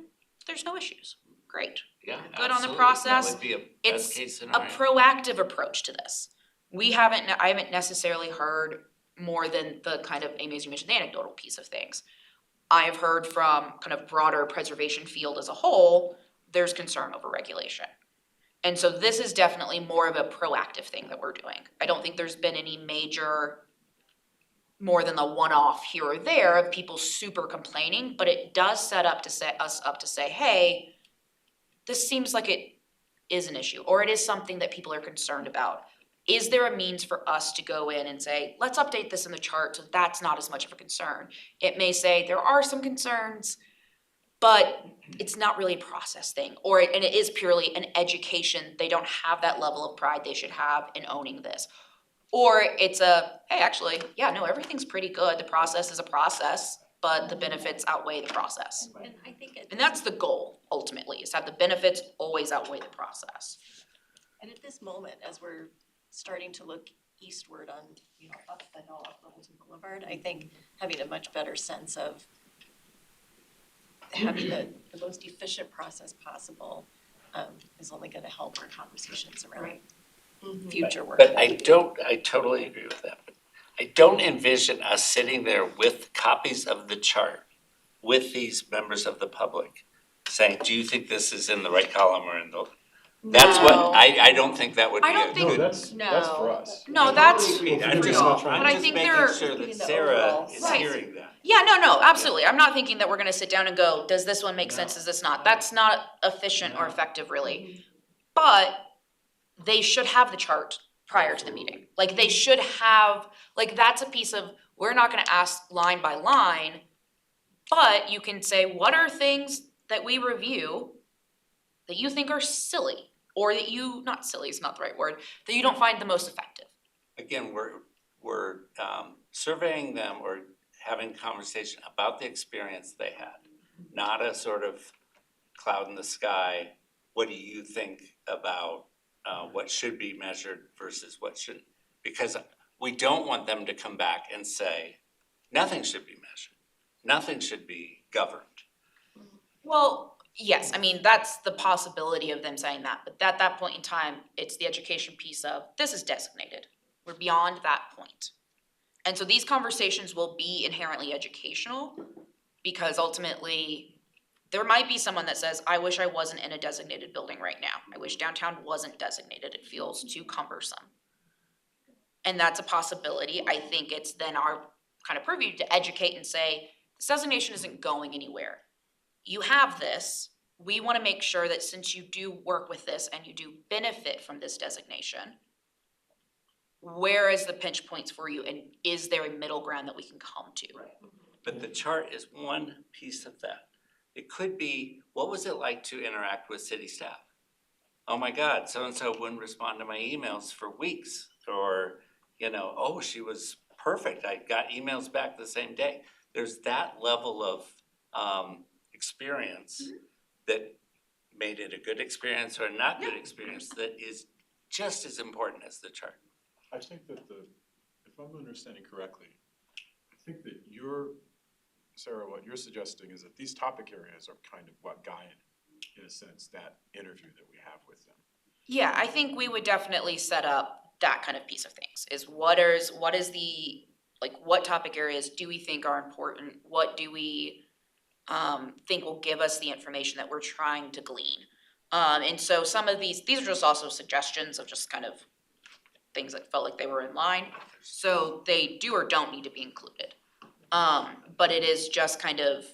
there's no issues, great. Yeah, Good on the absolutely. process. That would be a It's best case A scenario. proactive approach to this. I haven't necessarily heard more than the kind of, Amy, as you mentioned, the anecdotal piece of things. I have heard from kind of broader preservation field as a whole, there's concern over regulation. And so this is definitely more of a proactive thing that we're doing. I don't think there's been any major more than the one-off here or there of people super complaining, but it does set us up to say, hey, this seems like it is an issue, or it is something that people are concerned about. Is there a means for us to go in and say, let's update this in the chart so that's not as much of a concern? It may say there are some concerns, but it's not really a process thing, and it is purely an education. They don't have that level of pride they should have in owning this. Or it's hey, actually, yeah, no, everything's pretty good. The process is a process, but the benefits outweigh the process. And I think And that's the goal, ultimately, is to have the benefits always outweigh the process. and at this moment, as we're starting to look eastward on, up the hill, up Littleton Boulevard, I think having a much better sense of having the most efficient process possible is only gonna help our conversations around future work. But I totally agree with that. But I don't envision us sitting there with copies of the chart with these members of the public saying, do you think this is in the right column or in the? That's what, No. I don't think that would be I don't a think- No, good. that's for us. No, that's, I'm We're just, not trying But I I'm just think making they're- sure Giving that the Sarah overall is sense. hearing that. yeah, no, absolutely. I'm not thinking that we're gonna sit down and go, does this one make sense, does this not? That's not efficient or effective, really. But they should have the chart prior to the meeting. Like, they should have, like, that's a piece of, we're not gonna ask line by line, but you can say, what are things that we review that you think are silly? Or that you, not silly is not the right word, that you don't find the most effective? Again, we're surveying them or having conversation about the experience they had, not a sort of cloud in the sky. What do you think about what should be measured versus what shouldn't? Because we don't want them to come back and say, nothing should be measured, nothing should be governed. Well, yes, I mean, that's the possibility of them saying that, but at that point in time, it's the education piece of, this is designated. We're beyond that point. And so these conversations will be inherently educational, because ultimately, there might be someone that says, I wish I wasn't in a designated building right now. I wish downtown wasn't designated, it feels too cumbersome. And that's a possibility. I think it's then our kind of purview to educate and say, this designation isn't going anywhere. You have this, we wanna make sure that since you do work with this and you do benefit from this designation, where is the pinch points for you, and is there a middle ground that we can come to? But the chart is one piece of that. It could be, what was it like to interact with city staff? Oh my God, so-and-so wouldn't respond to my emails for weeks, or, oh, she was perfect, I got emails back the same day. There's that level of experience that made it a good experience or a not good experience that is just as important as the chart. I think that if I'm understanding correctly, I think that Sarah, what you're suggesting is that these topic areas are kind of what guide, in a sense, that interview that we have with them. Yeah, I think we would definitely set up that kind of piece of things, is what is the, like, what topic areas do we think are important? What do we think will give us the information that we're trying to glean? And so some of these are just also suggestions of just kind of things that felt like they were in line. So they do or don't need to be included. But it is just kind of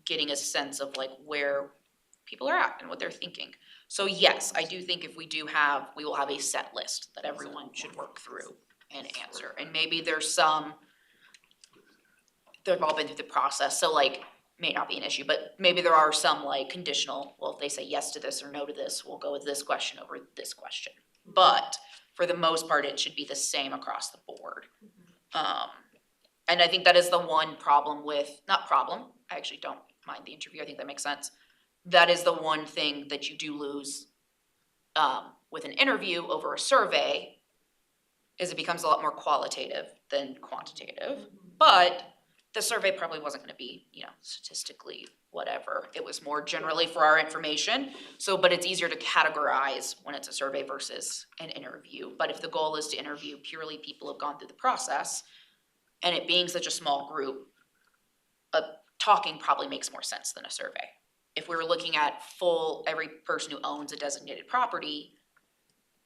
getting a sense of like where people are at and what they're thinking. So yes, I do think if we will have a set list that everyone should work through and answer. And maybe there's some, they've all been through the process, so like, may not be an issue, but maybe there are some like conditional, well, if they say yes to this or no to this, we'll go with this question over this question. But for the most part, it should be the same across the board. And I think that is the one problem with, not problem, I actually don't mind the interview, I think that makes sense. That is the one thing that you do lose with an interview over a survey, is it becomes a lot more qualitative than quantitative. But the survey probably wasn't gonna be, statistically whatever. It was more generally for our information. So, but it's easier to categorize when it's a survey versus an interview. But if the goal is to interview purely people who have gone through the process, and it being such a small group, talking probably makes more sense than a survey. If we were looking at every person who owns a designated property,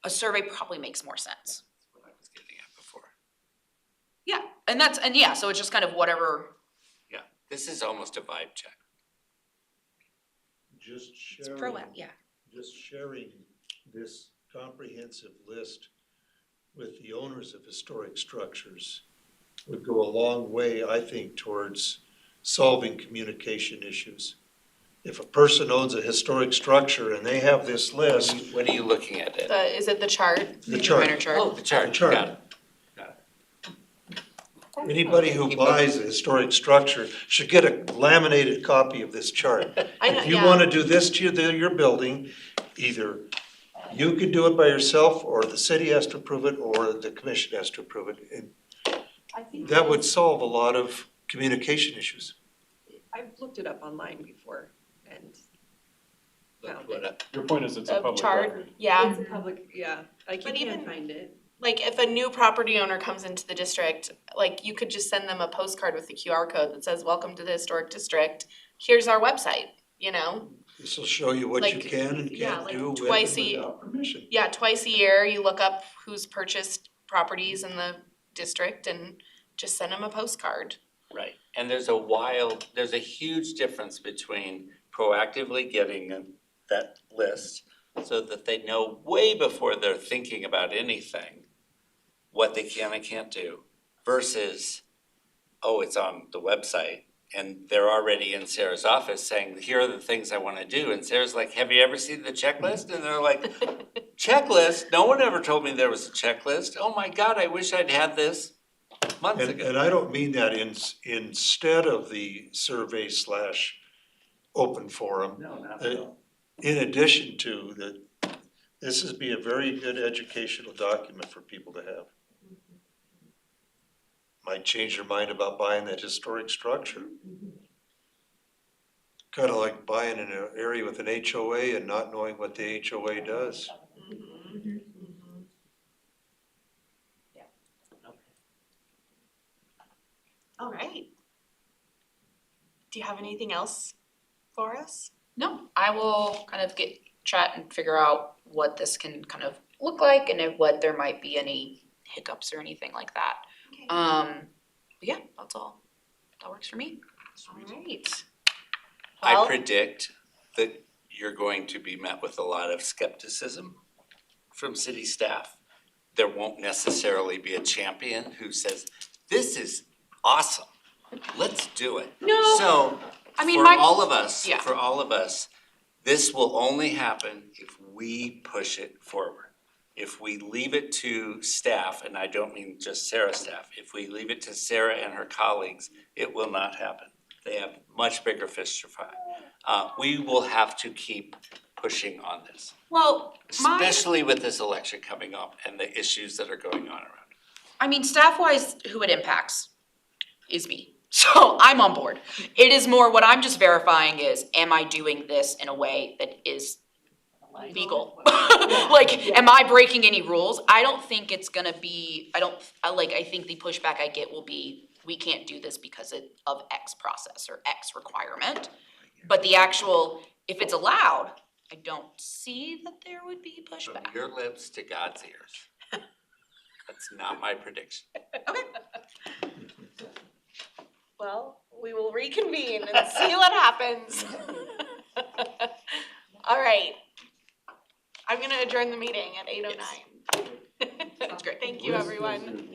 a survey probably makes more sense. That's what I was getting at before. Yeah, and yeah, so it's just kind of whatever, Yeah, this is almost a vibe check. Just it's sharing. yeah. Just sharing this comprehensive list with the owners of historic structures would go a long way, I think, towards solving communication issues. If a person owns a historic structure and they have this list, What are you looking at it? Is it the chart? the chart, Minor chart. Oh, the chart, The chart. got it. anybody who buys a historic structure should get a laminated copy of this chart. I know, If you yeah. wanna do this to your building, either you can do it by yourself, or the city has to approve it, or the commission has to approve it. And I think that would solve a lot of communication issues. I've looked it up online before and found Look it. what Your point is it's a The public chart, record. yeah. It's a public, yeah, like you But can even- find it. Like if a new property owner comes into the district, like you could just send them a postcard with the QR code that says, welcome to the historic district. Here's our website, you know? This will show you what you Like, can and yeah, can't like do with and twice a- without permission. Yeah, twice a year, you look up who's purchased properties in the district and just send them a postcard. Right, and there's a huge difference between proactively getting that list so that they know way before they're thinking about anything what they can and can't do versus, oh, it's on the website and they're already in Sarah's office saying, here are the things I wanna do. And Sarah's like, have you ever seen the checklist? And they're like, checklist? No one ever told me there was a checklist. Oh my God, I wish I'd had this months And, ago. and I don't mean that instead of the survey / open forum. No, not at all. In addition to that, this would be a very good educational document for people to have. Might change their mind about buying that historic structure. Kind of like buying in an area with an HOA and not knowing what the HOA does. All right. Do you have anything else for us? No, I will kind of chat and figure out what this can kind of look like and if what there might be any hiccups or anything like that. Okay. But yeah, that's all. That works for me. All right. I Well, predict that you're going to be met with a lot of skepticism from city staff. There won't necessarily be a champion who says, this is awesome, let's do it. No, So, I mean, for my, all of us, yeah. this will only happen if we push it forward. If we leave it to staff, and I don't mean just Sarah's staff, if we leave it to Sarah and her colleagues, it will not happen. They have much bigger fish to fry. We will have to keep pushing on this, well, my, especially with this election coming up and the issues that are going on around it. I mean, staff-wise, who it impacts is me. So I'm on board. It is more, what I'm just verifying is, am I doing this in a way that is legal? Like, am I breaking any rules? I don't think it's gonna be, I think the pushback I get will be, we can't do this because of X process or X requirement. But the actual, if it's allowed, I don't see that there would be From pushback. your lips to God's ears. That's not my prediction. well, we will reconvene and see what happens. All right. I'm gonna adjourn the meeting at 8:09. That's great. Thank you, everyone.